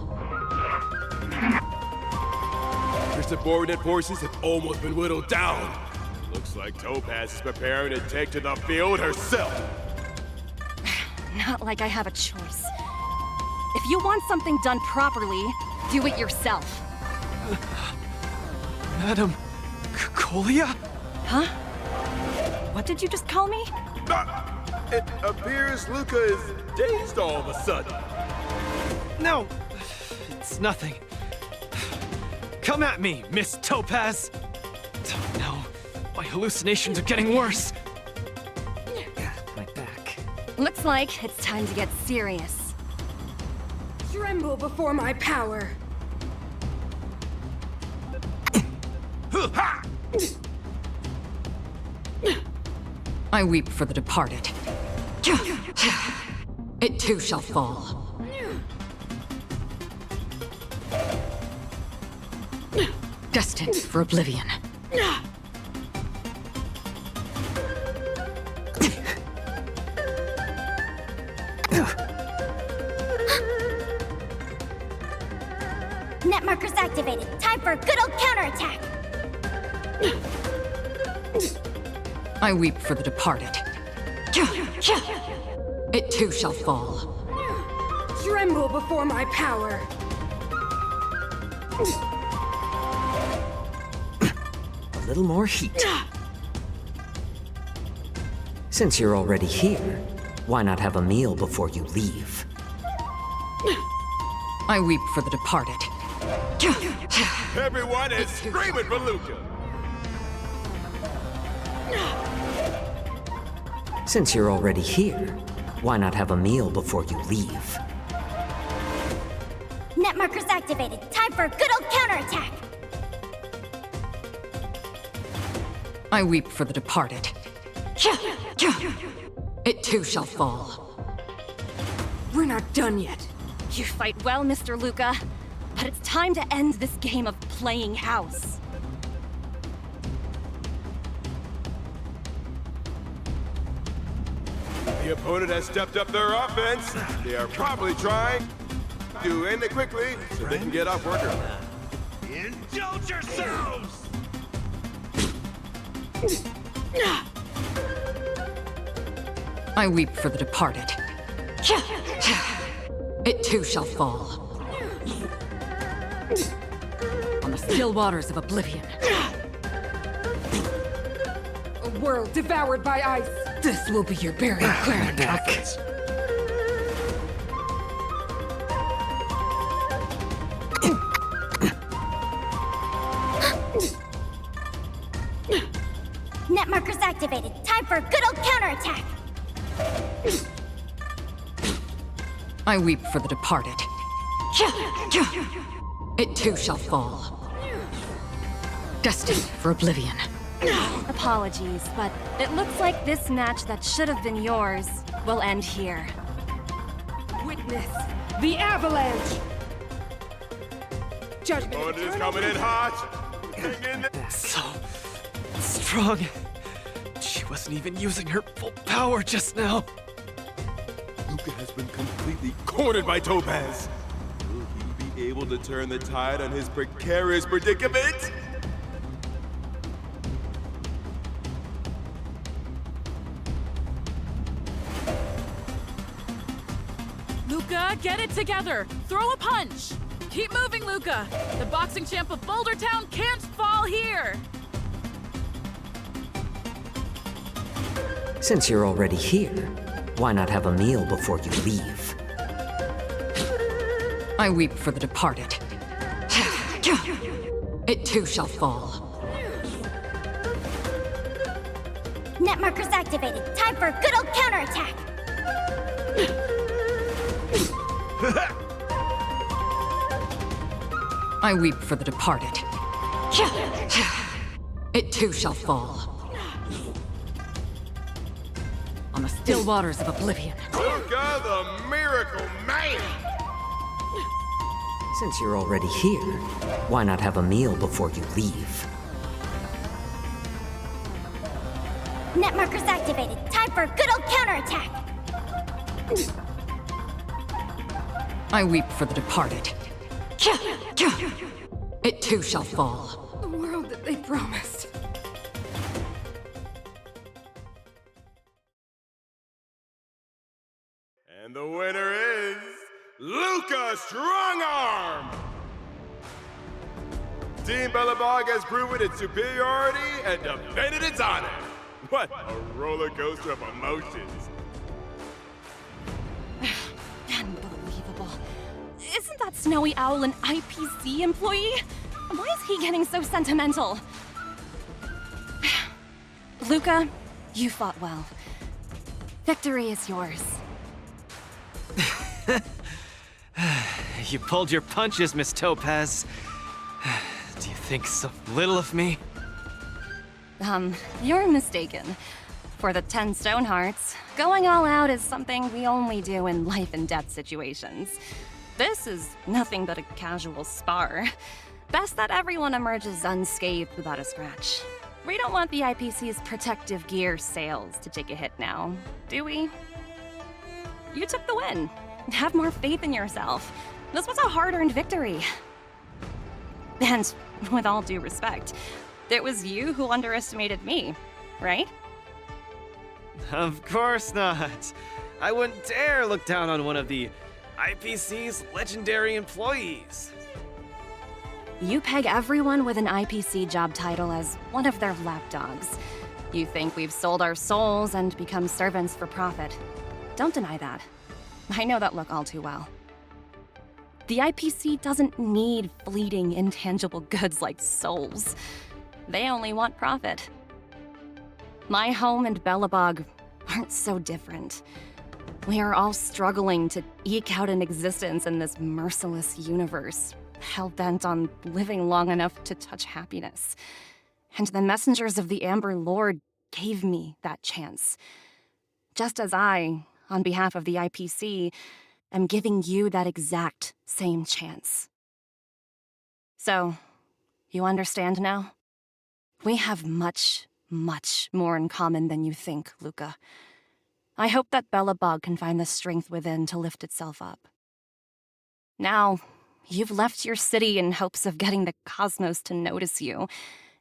Your subordinate forces have almost been whittled down. Looks like Topaz is preparing to take to the field herself. Not like I have a choice. If you want something done properly, do it yourself. Madam Colia? Huh? What did you just call me? It appears Luca is dazed all of a sudden. No, it's nothing. Come at me, Miss Topaz. Oh, no, my hallucinations are getting worse. My back. Looks like it's time to get serious. Tremble before my power. I weep for the departed. It too shall fall. Destined for oblivion. Net markers activated. Time for a good old counterattack. I weep for the departed. It too shall fall. Tremble before my power. A little more heat. Since you're already here, why not have a meal before you leave? I weep for the departed. Everyone is screaming for Luca. Since you're already here, why not have a meal before you leave? Net markers activated. Time for a good old counterattack. I weep for the departed. It too shall fall. We're not done yet. You fight well, Mr. Luca, but it's time to end this game of playing house. The opponent has stepped up their offense. They are probably trying to end it quickly so they can get off work early. Indulge yourselves! I weep for the departed. It too shall fall. On the still waters of oblivion. A world devoured by ice. This will be your burial ground. Net markers activated. Time for for a good old counterattack! I weep for the departed. It too shall fall. Destined for oblivion. Apologies, but it looks like this match that should have been yours will end here. Witness the avalanche! Judgment Opponent is coming in hot! Hang in there! So strong. She wasn't even using her full power just now. Luca has been completely cornered by Topaz. Will he be able to turn the tide on his precarious predicament? Luca, get it together! Throw a punch! Keep moving, Luca! The boxing champ of Boulder Town can't fall here! Since you're already here, why not have a meal before you leave? I weep for the departed. It too shall fall. Net markers activated. Time for a good old counterattack! I weep for the departed. It too shall fall. On the still waters of oblivion. Luca, the miracle man! Since you're already here, why not have a meal before you leave? Net markers activated. Time for a good old counterattack! I weep for the departed. It too shall fall. The world that they promised. And the winner is Luca Strongarm! Team Belobog has proven its superiority and defended its honor. What a roller coaster of emotions. Unbelievable. Isn't that Snowy Owl an IPC employee? Why is he getting so sentimental? Luca, you fought well. Victory is yours. You pulled your punches, Miss Topaz. Do you think so little of me? You're mistaken. For the 10 Stone Hearts, going all out is something we only do in life and death situations. This is nothing but a casual spar. Best that everyone emerges unscathed without a scratch. We don't want the IPC's protective gear sales to take a hit now, do we? You took the win. Have more faith in yourself. This was a hard-earned victory. And with all due respect, it was you who underestimated me, right? Of course not. I wouldn't dare look down on one of the IPC's legendary employees. You peg everyone with an IPC job title as one of their lapdogs. You think we've sold our souls and become servants for profit. Don't deny that. I know that look all too well. The IPC doesn't need fleeting, intangible goods like souls. They only want profit. My home and Belobog aren't so different. We are all struggling to eke out an existence in this merciless universe, hell-bent on living long enough to touch happiness. And the messengers of the Amber Lord gave me that chance. Just as I, on behalf of the IPC, am giving you that exact same chance. So, you understand now? We have much, much more in common than you think, Luca. I hope that Belobog can find the strength within to lift itself up. Now, you've left your city in hopes of getting the cosmos to notice you,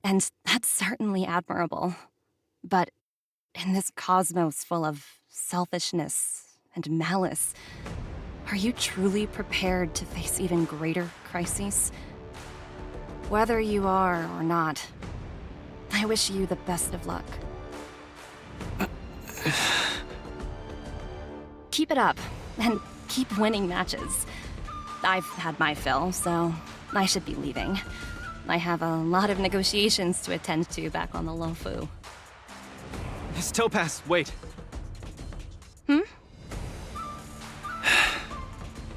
and that's certainly admirable. But in this cosmos full of selfishness and malice, are you truly prepared to face even greater crises? Whether you are or not, I wish you the best of luck. Keep it up, and keep winning matches. I've had my fill, so I should be leaving. I have a lot of negotiations to attend to back on the Lofu. Miss Topaz, wait. Hmm?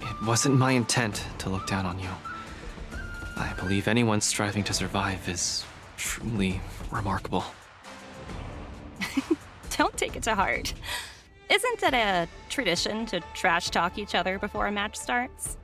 It wasn't my intent to look down on you. I believe anyone striving to survive is truly remarkable. Don't take it to heart. Isn't it a tradition to trash talk each other before a match starts?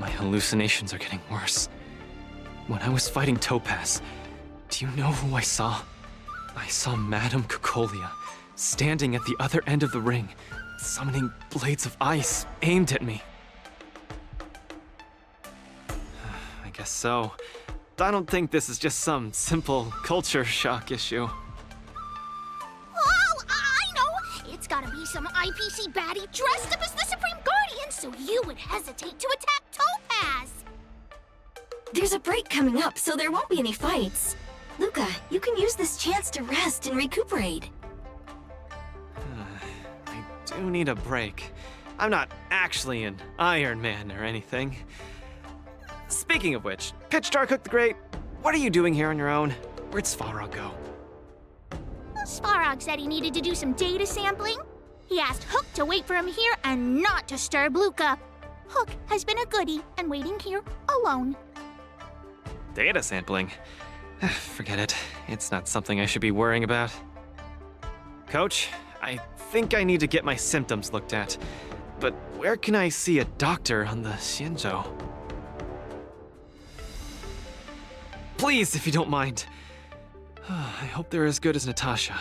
My hallucinations are getting worse. When I was fighting Topaz, do you know who I saw? I saw Madame Cocolia standing at the other end of the ring, summoning blades of ice aimed at me. I guess so. I don't think this is just some simple culture shock issue. Oh, I know! It's gotta be some IPC baddie dressed up as the Supreme Guardian so you would hesitate to attack Topaz! There's a break coming up, so there won't be any fights. Luca, you can use this chance to rest and recuperate. I do need a break. I'm not actually an Iron Man or anything. Speaking of which, Pitch Dark the Great, what are you doing here on your own? Where'd Svarog go? Svarog said he needed to do some data sampling. He asked Hook to wait for him here and not disturb Luca. Hook has been a goodie and waiting here alone. Data sampling? Forget it. It's not something I should be worrying about. Coach, I think I need to get my symptoms looked at. But where can I see a doctor on the Xianzhou? Please, if you don't mind. I hope they're as good as Natasha.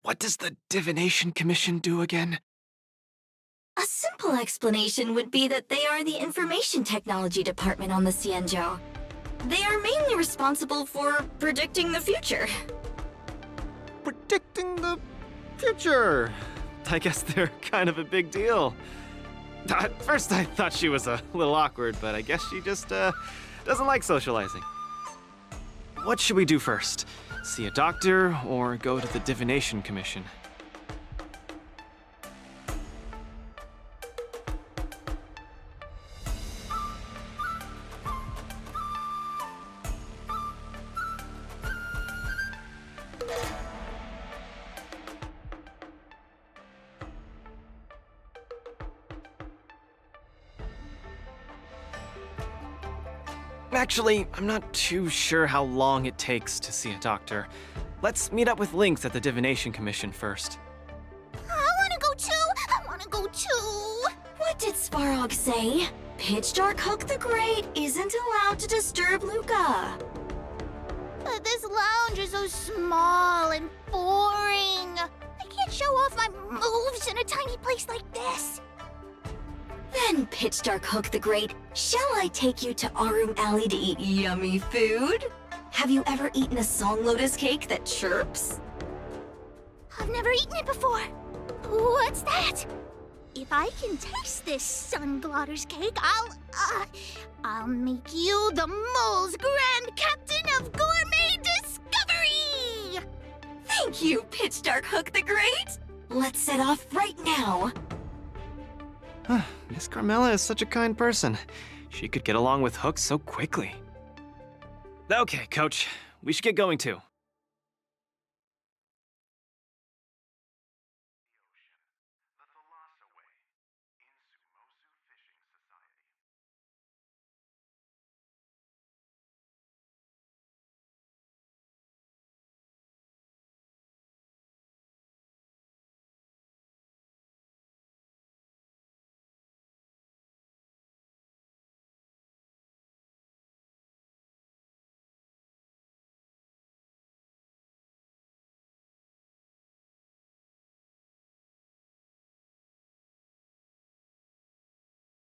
What does the Divination Commission do again? A simple explanation would be that they are the Information Technology Department on the Xianzhou. They are mainly responsible for predicting the future. Predicting the future? I guess they're kind of a big deal. At first I thought she was a little awkward, but I guess she just doesn't like socializing. What should we do first? See a doctor or go to the Divination Commission? Actually, I'm not too sure how long it takes to see a doctor. Let's meet up with Lynx at the Divination Commission first. I wanna go too! What did Svarog say? Pitch Dark Hook the Great isn't allowed to disturb Luca. But this lounge is so small and boring. I can't show off my moves in a tiny place like this. Then, Pitch Dark Hook the Great, shall I take you to Arum Alley to eat yummy food? Have you ever eaten a song lotus cake that chirps? I've never eaten it before. What's that? If I can taste this sun glotter's cake, I'll make you the mole's grand captain of gourmet discovery! Thank you, Pitch Dark Hook the Great! Let's set off right now. Miss Carmela is such a kind person. She could get along with Hook so quickly. Okay, Coach. We should get going too.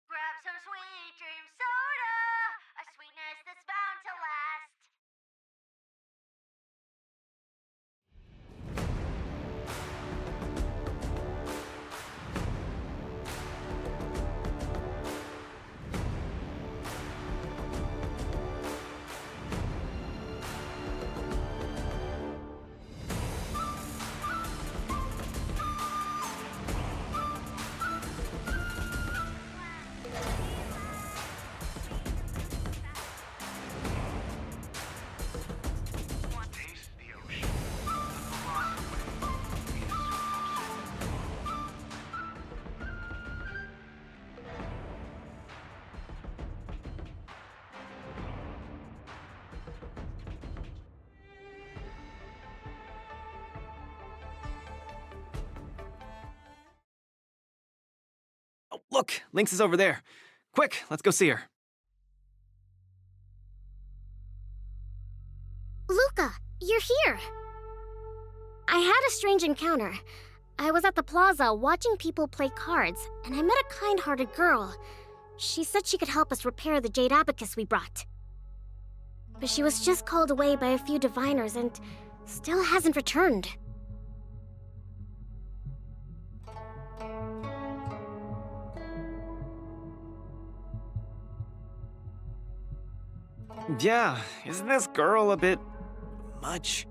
Grab some sweet dream soda, a sweetness that's bound to last. Look, Lynx is over there. Quick, let's go see her. Luca, you're here. I had a strange encounter. I was at the plaza watching people play cards, and I met a kind-hearted girl. She said she could help us repair the jade abacus we brought. But she was just called away by a few diviners and still hasn't returned. Yeah, isn't this girl a bit much?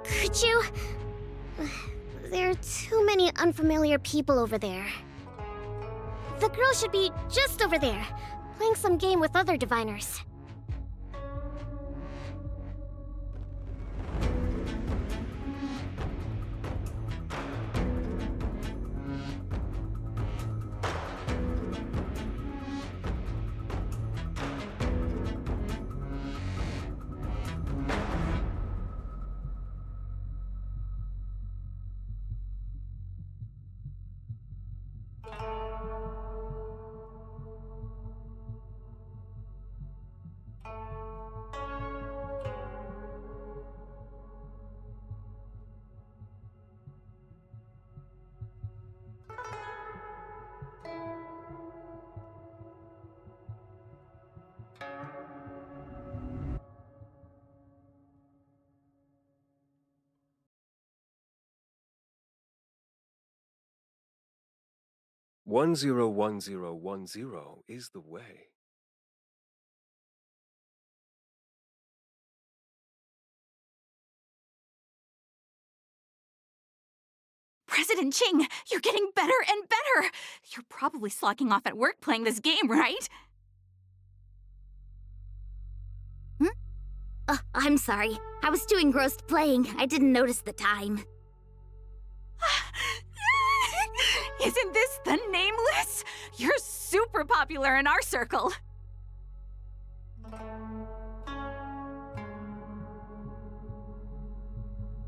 Could you? There are too many unfamiliar people over there. The girl should be just over there, playing some game with other diviners. One zero 1010 is the way. President Ching, you're getting better and better! You're probably slacking off at work playing this game, right? I'm sorry. I was too engrossed playing. I didn't notice the time. Isn't this the Nameless? You're super popular in our circle.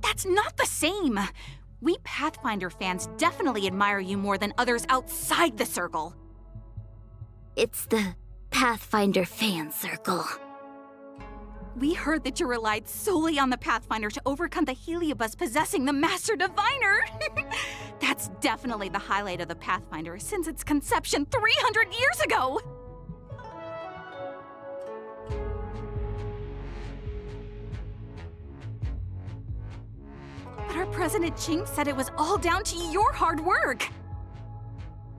That's not the same. We Pathfinder fans definitely admire you more than others outside the circle. It's the Pathfinder fan circle. We heard that you relied solely on the Pathfinder to overcome the Heliobus possessing the Master Diviner. That's definitely the highlight of the Pathfinder since its conception 300 years ago. But our President Ching said it was all down to your hard work.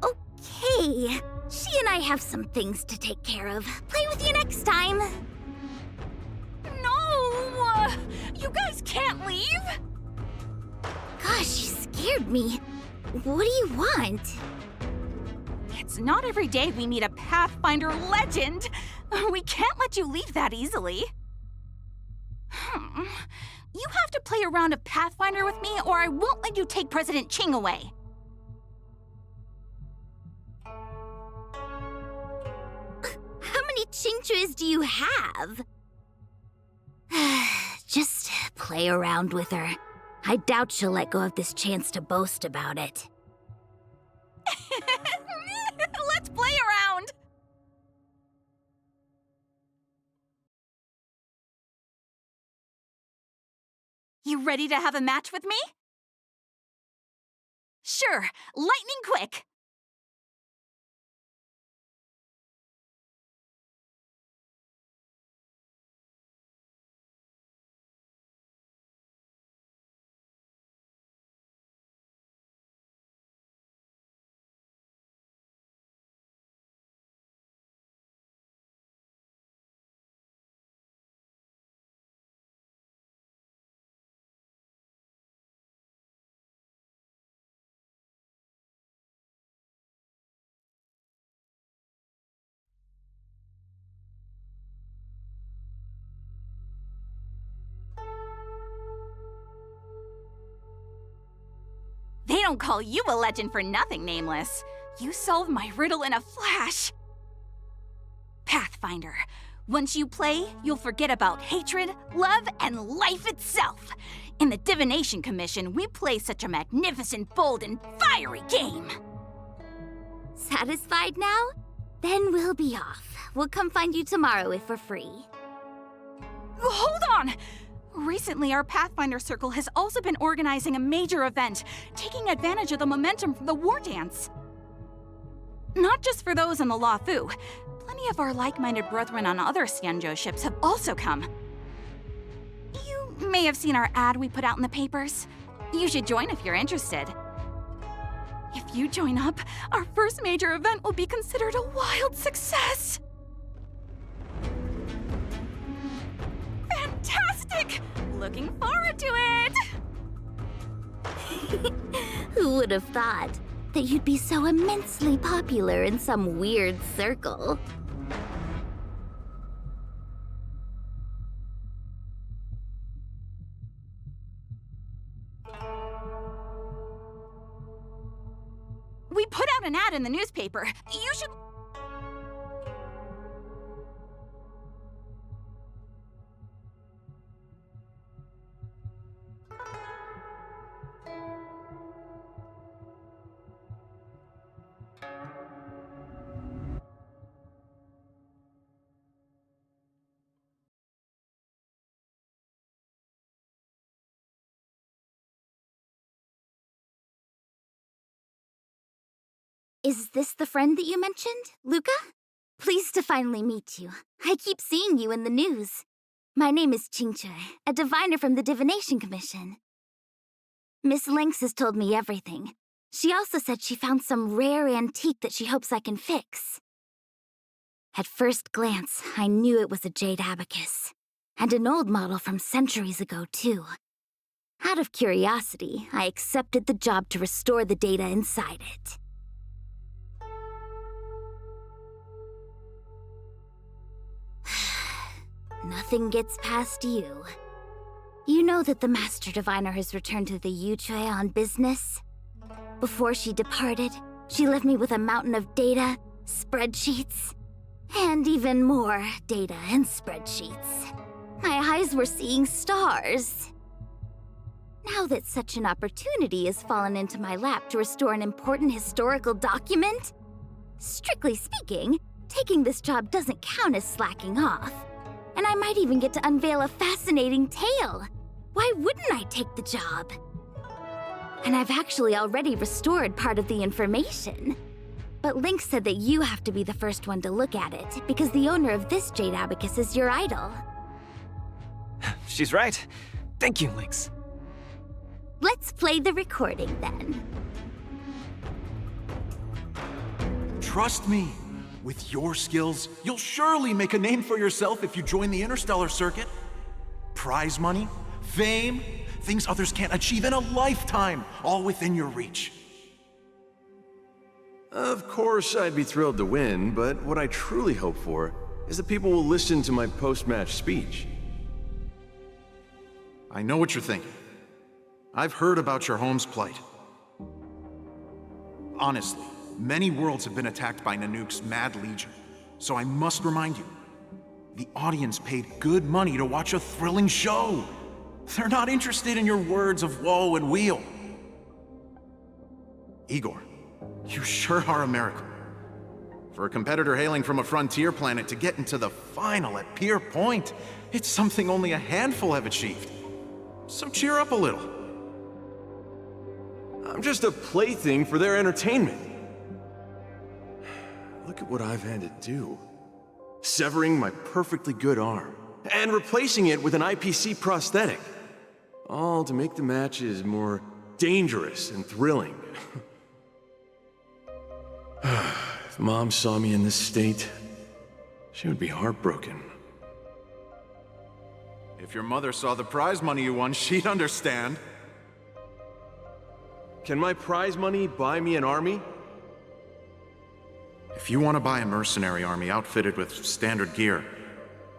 Okay. She and I have some things to take care of. Play with you next time. No! You guys can't leave! Gosh, you scared me. What do you want? It's not every day we meet a Pathfinder legend. We can't let you leave that easily. You have to play a round of Pathfinder with me, or I won't let you take President Ching away. How many Chingchuas do you have? Just play around with her. I doubt she'll let go of this chance to boast about it. Let's play around! You ready to have a match with me? Sure, lightning quick! They don't call you a legend for nothing, Nameless. You solved my riddle in a flash. Pathfinder. Once you play, you'll forget about hatred, love, and life itself. In the Divination Commission, we play such a magnificent, bold, and fiery game. Satisfied now? Then we'll be off. We'll come find you tomorrow if we're free. Hold on! Recently, our Pathfinder Circle has also been organizing a major event, taking advantage of the momentum from the Wardance. Not just for those in the Lafu. Plenty of our like-minded brethren on other Xianzhou ships have also come. You may have seen our ad we put out in the papers. You should join if you're interested. If you join up, our first major event will be considered a wild success. Fantastic! Looking forward to it! Who would have thought that you'd be so immensely popular in some weird circle? We put out an ad in the newspaper. You should... Is this the friend that you mentioned, Luca? Pleased to finally meet you. I keep seeing you in the news. My name is Qingche, a diviner from the Divination Commission. Miss Lynx has told me everything. She also said she found some rare antique that she hopes I can fix. At first glance, I knew it was a jade abacus, and an old model from centuries ago, too. Out of curiosity, I accepted the job to restore the data inside it. Nothing gets past you. You know that the Master Diviner has returned to the Yuchui on business? Before she departed, she left me with a mountain of data, spreadsheets, and even more data and spreadsheets. My eyes were seeing stars. Now that such an opportunity has fallen into my lap to restore an important historical document, strictly speaking, taking this job doesn't count as slacking off. And I might even get to unveil a fascinating tale. Why wouldn't I take the job? And I've actually already restored part of the information. But Link said that you have to be the first one to look at it, because the owner of this jade abacus is your idol. She's right. Thank you, Lynx. Let's play the recording then. Trust me. With your skills, you'll surely make a name for yourself if you join the interstellar circuit. Prize money, fame, things others can't achieve in a lifetime, all within your reach. Of course, I'd be thrilled to win, but what I truly hope for is that people will listen to my post-match speech. I know what you're thinking. I've heard about your home's plight. Honestly, many worlds have been attacked by Nanook's Mad Legion, so I must remind you, the audience paid good money to watch a thrilling show. They're not interested in your words of woe and weal. Igor, you sure are a miracle. For a competitor hailing from a frontier planet to get into the final at Pier Point, it's something only a handful have achieved. So cheer up a little. I'm just a plaything for their entertainment. Look at what I've had to do. Severing my perfectly good arm, and replacing it with an IPC prosthetic. All to make the matches more dangerous and thrilling. If Mom saw me in this state, she would be heartbroken. If your mother saw the prize money you won, she'd understand. Can my prize money buy me an army? If you want to buy a mercenary army outfitted with standard gear,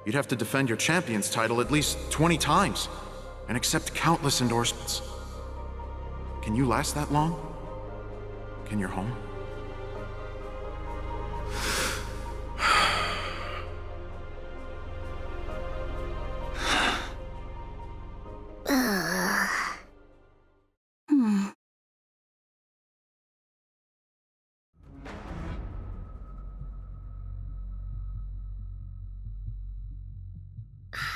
you'd have to defend your champion's title at least 20 times, and accept countless endorsements. Can you last that long? Can your home?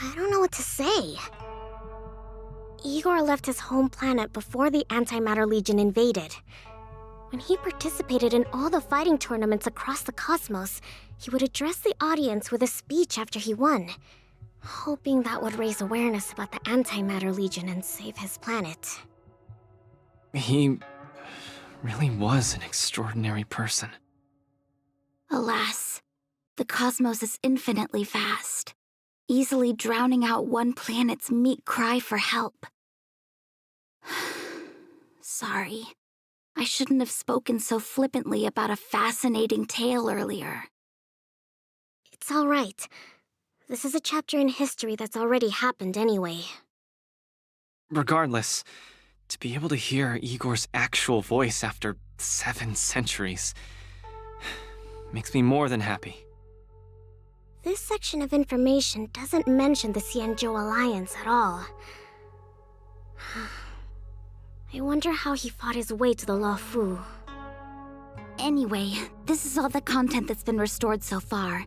I don't know what to say. Igor left his home planet before the Antimatter Legion invaded. When he participated in all the fighting tournaments across the cosmos, he would address the audience with a speech after he won, hoping that would raise awareness about the Antimatter Legion and save his planet. He really was an extraordinary person. Alas, the cosmos is infinitely vast, easily drowning out one planet's meek cry for help. Sorry. I shouldn't have spoken so flippantly about a fascinating tale earlier. It's all right. This is a chapter in history that's already happened anyway. Regardless, to be able to hear Igor's actual voice after 7 centuries makes me more than happy. This section of information doesn't mention the Xianzhou Alliance at all. I wonder how he fought his way to the Luofu. Anyway, this is all the content that's been restored so far.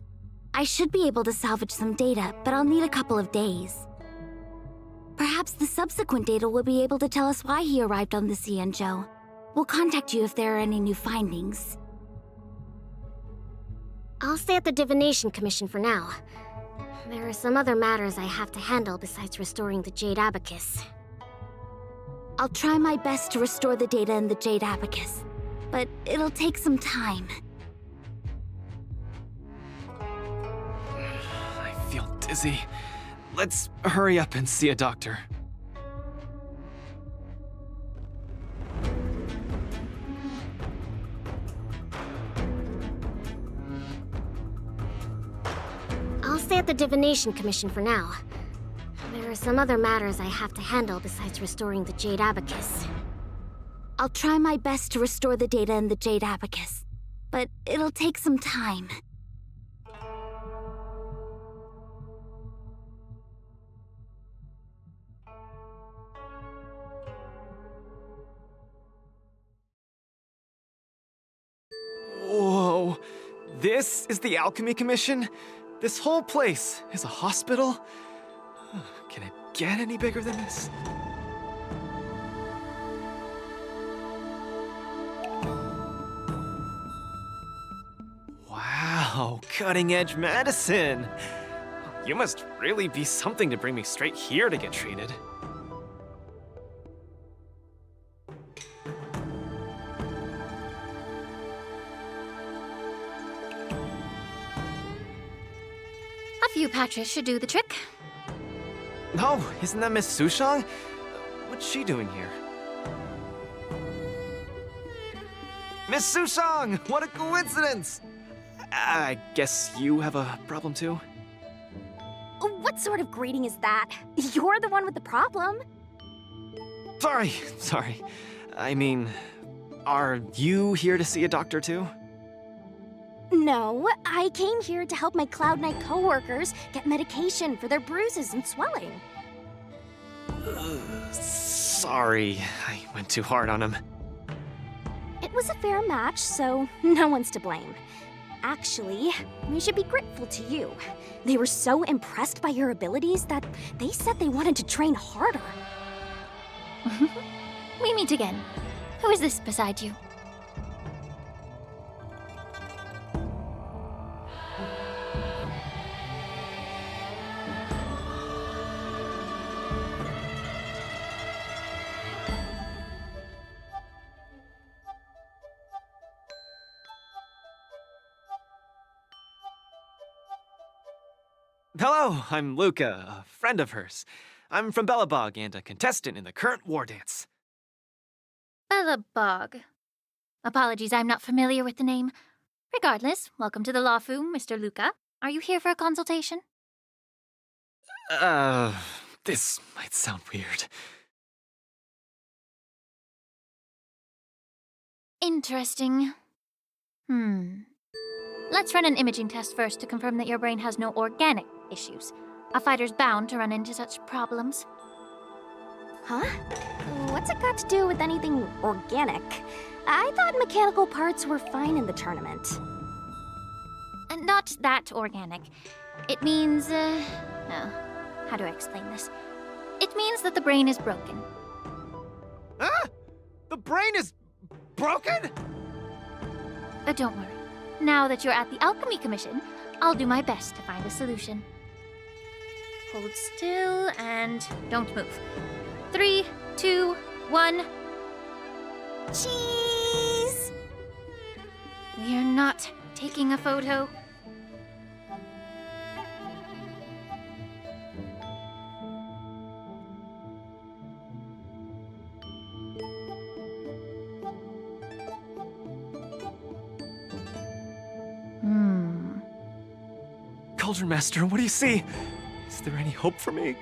I should be able to salvage some data, but I'll need a couple of days. Perhaps the subsequent data will be able to tell us why he arrived on the Xianzhou. We'll contact you if there are any new findings. I'll stay at the Divination Commission for now. There are some other matters I have to handle besides restoring the Jade Abacus. I'll try my best to restore the data in the Jade Abacus, but it'll take some time. I feel dizzy. Let's hurry up and see a doctor. I'll stay at the Divination Commission for now. There are some other matters I have to handle besides restoring the Jade Abacus. I'll try my best to restore the data in the Jade Abacus, but it'll take some time. Whoa! This is the Alchemy Commission? This whole place is a hospital? Can it get any bigger than this? Wow, cutting-edge medicine! You must really be something to bring me straight here to get treated. A few patches should do the trick. Oh, isn't that Miss Sushang? What's she doing here? Miss Sushang! What a coincidence! I guess you have a problem too? What sort of greeting is that? You're the one with the problem. Sorry. I mean, are you here to see a doctor too? No, I came here to help my Cloud Knight coworkers get medication for their bruises and swelling. Sorry, I went too hard on him. It was a fair match, so no one's to blame. Actually, we should be grateful to you. They were so impressed by your abilities that they said they wanted to train harder. We meet again. Who is this beside you? Hello, I'm Luca, a friend of hers. I'm from Belobog and a contestant in the current Wardance. Belobog. Apologies, I'm not familiar with the name. Regardless, welcome to the Luofu, Mr. Luca. Are you here for a consultation? This might sound weird. Interesting. Let's run an imaging test first to confirm that your brain has no organic issues. A fighter's bound to run into such problems. Huh? What's it got to do with anything organic? I thought mechanical parts were fine in the tournament. Not that organic. It means, How do I explain this? It means that the brain is broken. Ah! The brain is broken? Don't worry. Now that you're at the Alchemy Commission, I'll do my best to find a solution. Hold still and don't move. 3, 2, 1. Cheese! We are not taking a photo. Cauldron Master, what do you see? Is there any hope for me?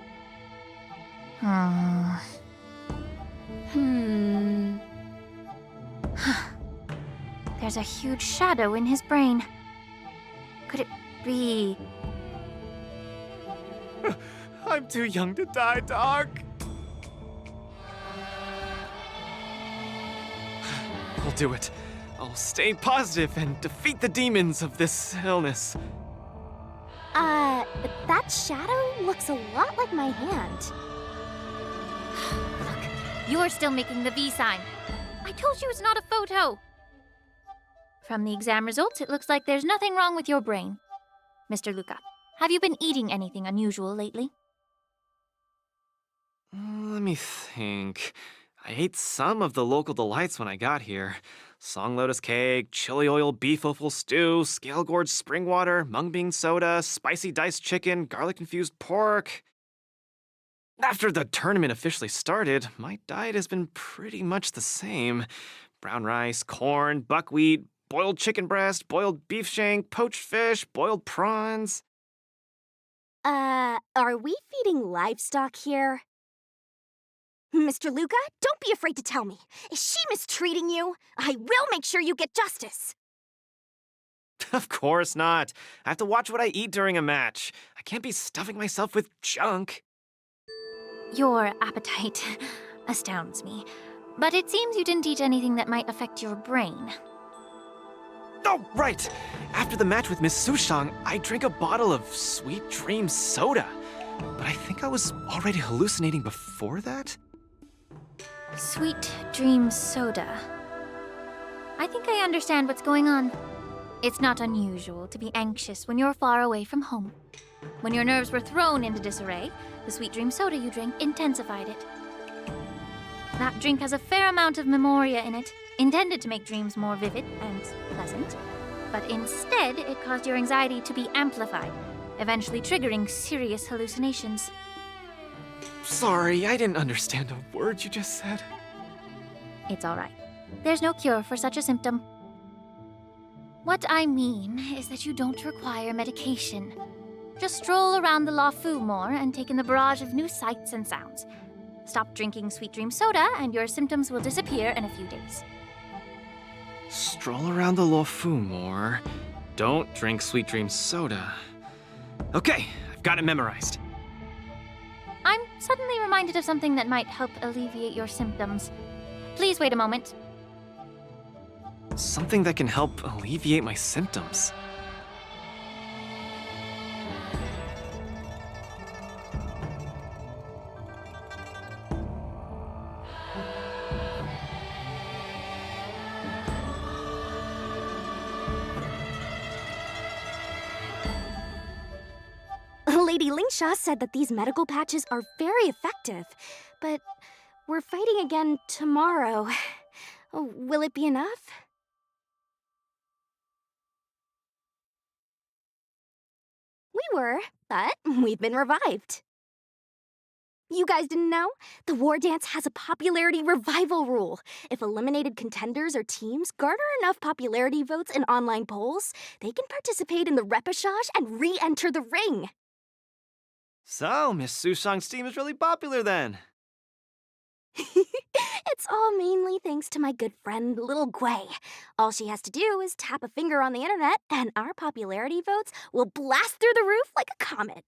There's a huge shadow in his brain. Could it be... I'm too young to die, Doc. I'll do it. I'll stay positive and defeat the demons of this illness. That shadow looks a lot like my hand. Look, you're still making the V sign. I told you it's not a photo. From the exam results, it looks like there's nothing wrong with your brain. Mr. Luca, have you been eating anything unusual lately? Let me think. I ate some of the local delights when I got here. Song lotus cake, chili oil beef offal stew, scale gorge spring water, mung bean soda, spicy diced chicken, garlic infused pork. After the tournament officially started, my diet has been pretty much the same. Brown rice, corn, buckwheat, boiled chicken breast, boiled beef shank, poached fish, boiled prawns. Are we feeding livestock here? Mr. Luca, don't be afraid to tell me. Is she mistreating you? I will make sure you get justice. Of course not. I have to watch what I eat during a match. I can't be stuffing myself with junk. Your appetite astounds me. But it seems you didn't eat anything that might affect your brain. Oh, right! After the match with Miss Sushang, I drank a bottle of Sweet Dream soda. But I think I was already hallucinating before that? Sweet Dream soda. I think I understand what's going on. It's not unusual to be anxious when you're far away from home. When your nerves were thrown into disarray, the Sweet Dream soda you drank intensified it. That drink has a fair amount of memoria in it, intended to make dreams more vivid and pleasant. But instead, it caused your anxiety to be amplified, eventually triggering serious hallucinations. Sorry, I didn't understand a word you just said. It's all right. There's no cure for such a symptom. What I mean is that you don't require medication. Just stroll around the Lafu more and take in the barrage of new sights and sounds. Stop drinking Sweet Dream soda and your symptoms will disappear in a few days. Stroll around the Lafu more. Don't drink Sweet Dream soda. Okay, I've got it memorized. I'm suddenly reminded of something that might help alleviate your symptoms. Please wait a moment. Something that can help alleviate my symptoms. Lady Lingsha said that these medical patches are very effective, but we're fighting again tomorrow. Will it be enough? We were, but we've been revived. You guys didn't know? The Wardance has a popularity revival rule. If eliminated contenders or teams garner enough popularity votes in online polls, they can participate in the repechage and re-enter the ring. So, Miss Sushang's team is really popular then. It's all mainly thanks to my good friend, Little Gwei. All she has to do is tap a finger on the internet, and our popularity votes will blast through the roof like a comet.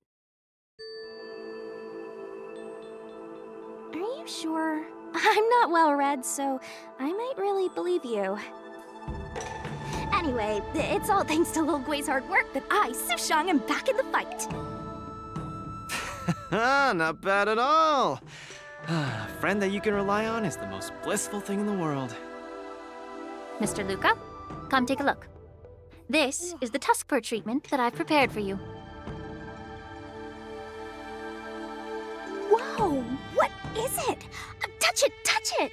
Are you sure? I'm not well read, so I might really believe you. Anyway, it's all thanks to Little Gwei's hard work that I, Sushang, am back in the fight. Not bad at all. A friend that you can rely on is the most blissful thing in the world. Mr. Luca, come take a look. This is the tusk fur treatment that I've prepared for you. Whoa! What is it? Touch it! Touch it!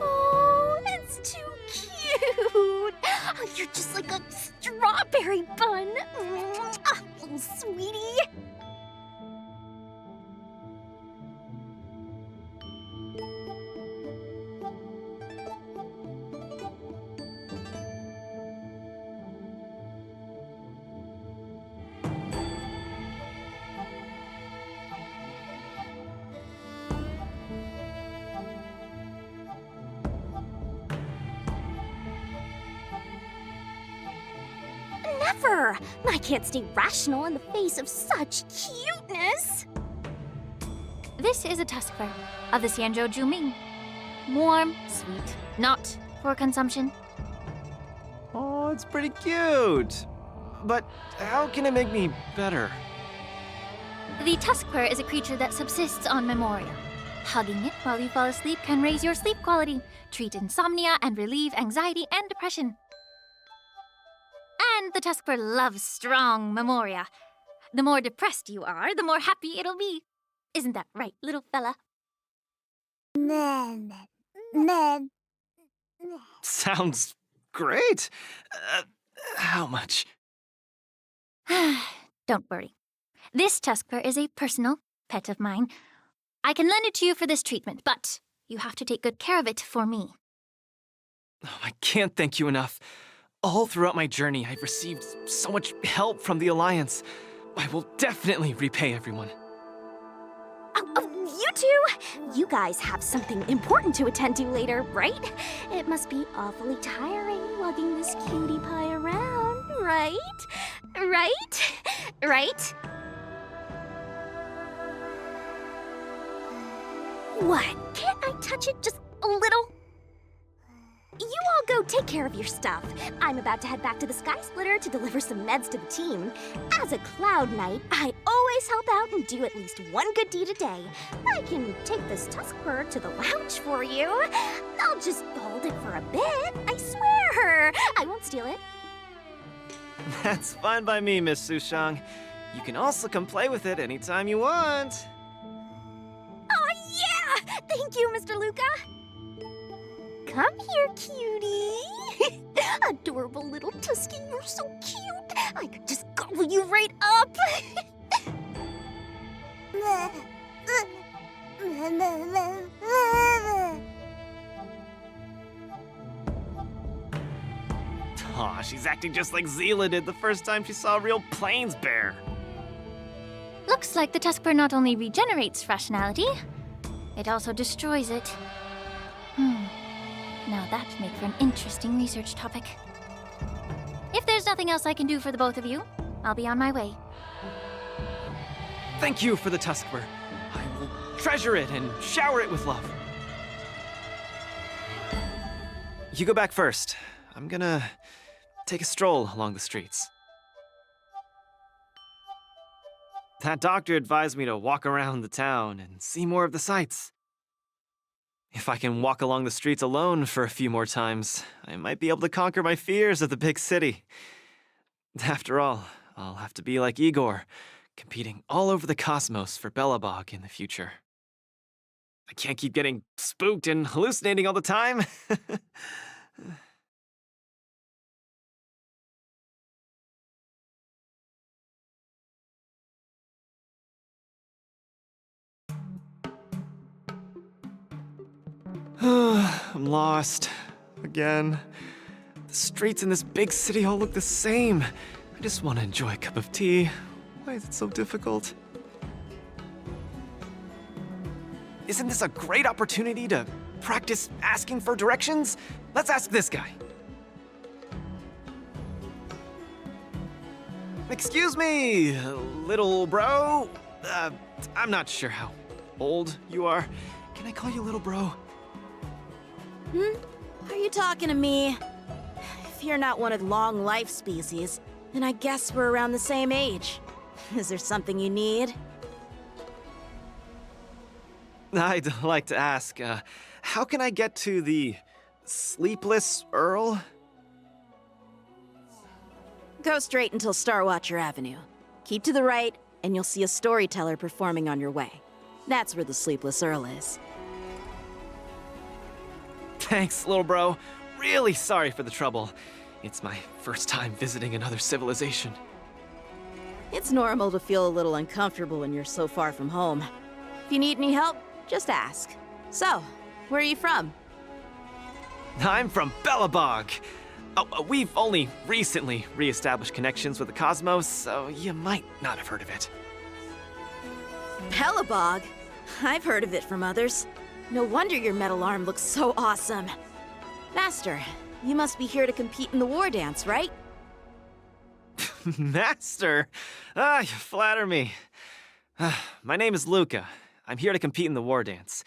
Oh, it's too cute! Oh, you're just like a strawberry bun! Ah, little sweetie! Never! I can't stay rational in the face of such cuteness! This is a tusk fur of the Xianzhou Juming. Warm, sweet, not for consumption. Oh, it's pretty cute. But how can it make me better? The tusk fur is a creature that subsists on memoria. Hugging it while you fall asleep can raise your sleep quality, treat insomnia, and relieve anxiety and depression. And the tusk fur loves strong memoria. The more depressed you are, the more happy it'll be. Isn't that right, little fella? Sounds great. How much? Don't worry. This tusk fur is a personal pet of mine. I can lend it to you for this treatment, but you have to take good care of it for me. Oh, I can't thank you enough. All throughout my journey, I've received so much help from the Alliance. I will definitely repay everyone. You two! You guys have something important to attend to later, right? It must be awfully tiring lugging this cutie pie around, right? Right? Right? What? Can't I touch it just a little? You all go take care of your stuff. I'm about to head back to the Sky Splitter to deliver some meds to the team. As a Cloud Knight, I always help out and do at least one good deed a day. I can take this tusk fur to the lounge for you. I'll just hold it for a bit, I swear. I won't steal it. That's fine by me, Miss Sushang. You can also come play with it anytime you want. Oh yeah! Thank you, Mr. Luca. Come here, cutie. Adorable little Tusky, you're so cute. I could just gobble you right up. Aw, she's acting just like Zila did the first time she saw a real plains bear. Looks like the tusk fur not only regenerates rationality, it also destroys it. Now that'd make for an interesting research topic. If there's nothing else I can do for the both of you, I'll be on my way. Thank you for the tusk fur. I will treasure it and shower it with love. You go back first. I'm gonna take a stroll along the streets. That doctor advised me to walk around the town and see more of the sights. If I can walk along the streets alone for a few more times, I might be able to conquer my fears of the big city. After all, I'll have to be like Igor, competing all over the cosmos for Belobog in the future. I can't keep getting spooked and hallucinating all the time. I'm lost. Again. The streets in this big city all look the same. I just want to enjoy a cup of tea. Why is it so difficult? Isn't this a great opportunity to practice asking for directions? Let's ask this guy. Excuse me, little bro. I'm not sure how old you are. Can I call you little bro? Are you talking to me? If you're not one of the long life species, then I guess we're around the same age. Is there something you need? I'd like to ask, how can I get to the Sleepless Earl? Go straight until Starwatcher Avenue. Keep to the right, and you'll see a storyteller performing on your way. That's where the Sleepless Earl is. Thanks, little bro. Really sorry for the trouble. It's my first time visiting another civilization. It's normal to feel a little uncomfortable when you're so far from home. If you need any help, just ask. So, where are you from? I'm from Belobog. Oh, we've only recently re-established connections with the cosmos, so you might not have heard of it. Belobog? I've heard of it from others. No wonder your metal arm looks so awesome. Master, you must be here to compete in the war dance, right? Master? You flatter me. My name is Luca. I'm here to compete in the war dance.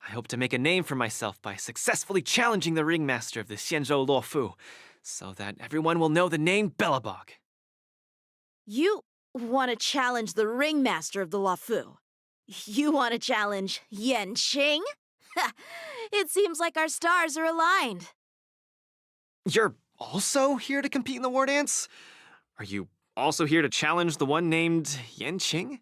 I hope to make a name for myself by successfully challenging the ringmaster of the Xianzhou Luofu, so that everyone will know the name Belobog. You want to challenge the ringmaster of the Luofu? You want to challenge Yanqing? It seems like our stars are aligned. You're also here to compete in the war dance? Are you also here to challenge the one named Yanqing?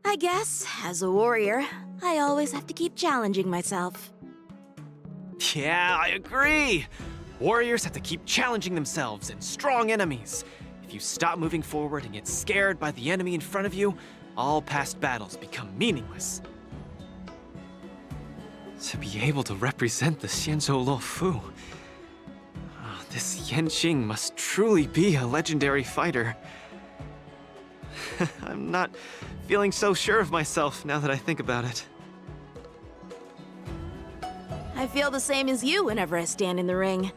I guess, as a warrior, I always have to keep challenging myself. Yeah, I agree! Warriors have to keep challenging themselves and strong enemies. If you stop moving forward and get scared by the enemy in front of you, all past battles become meaningless. To be able to represent the Xianzhou Luofu, this Yanqing must truly be a legendary fighter. I'm not feeling so sure of myself now that I think about it. I feel the same as you whenever I stand in the ring.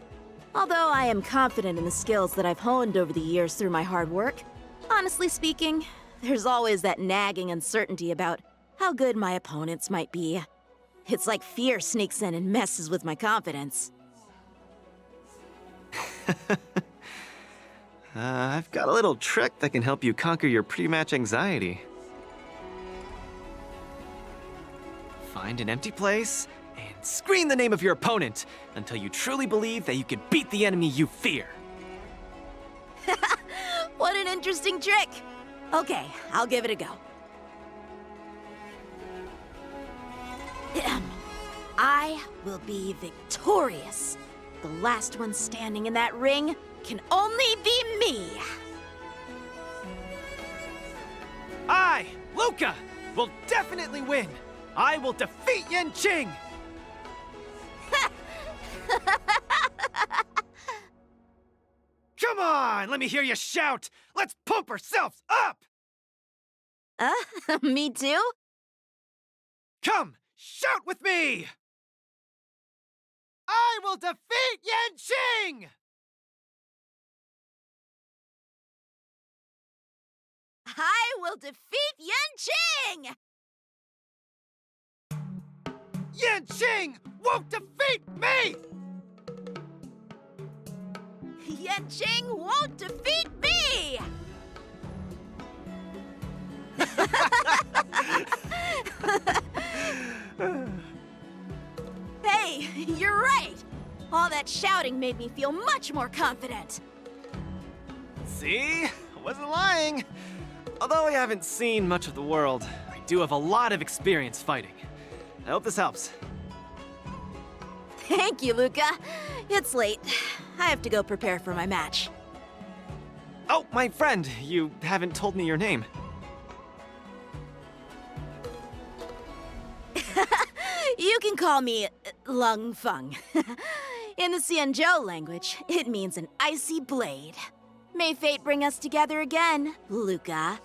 Although I am confident in the skills that I've honed over the years through my hard work, honestly speaking, there's always that nagging uncertainty about how good my opponents might be. It's like fear sneaks in and messes with my confidence. I've got a little trick that can help you conquer your pre-match anxiety. Find an empty place and scream the name of your opponent until you truly believe that you can beat the enemy you fear. What an interesting trick! Okay, I'll give it a go. I will be victorious. The last one standing in that ring can only be me. I, Luca, will definitely win. I will defeat Yanqing. Come on, let me hear you shout. Let's pump ourselves up. Me too? Come, shout with me. I will defeat Yanqing! I will defeat Yanqing! Yanqing won't defeat me! Yanqing won't defeat me! Hey, you're right! All that shouting made me feel much more confident. See? I wasn't lying. Although I haven't seen much of the world, I do have a lot of experience fighting. I hope this helps. Thank you, Luca. It's late. I have to go prepare for my match. Oh, my friend, you haven't told me your name. You can call me Lung Feng. In the Xianzhou language, it means an icy blade. May fate bring us together again, Luca.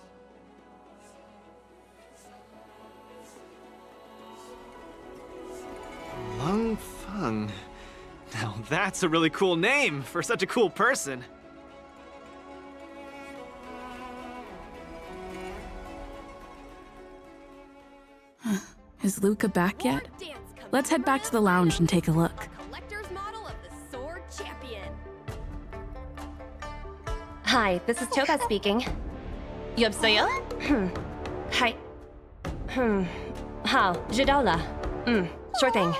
Lung Feng. Now that's a really cool name for such a cool person. Is Luca back yet? Let's head back to the lounge and take a look. Collector's model Hi, this is Topaz speaking. 여보세요? Hi.好, 知道了. Sure thing.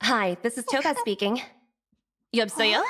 Hi, this is Topaz speaking. 여보세요?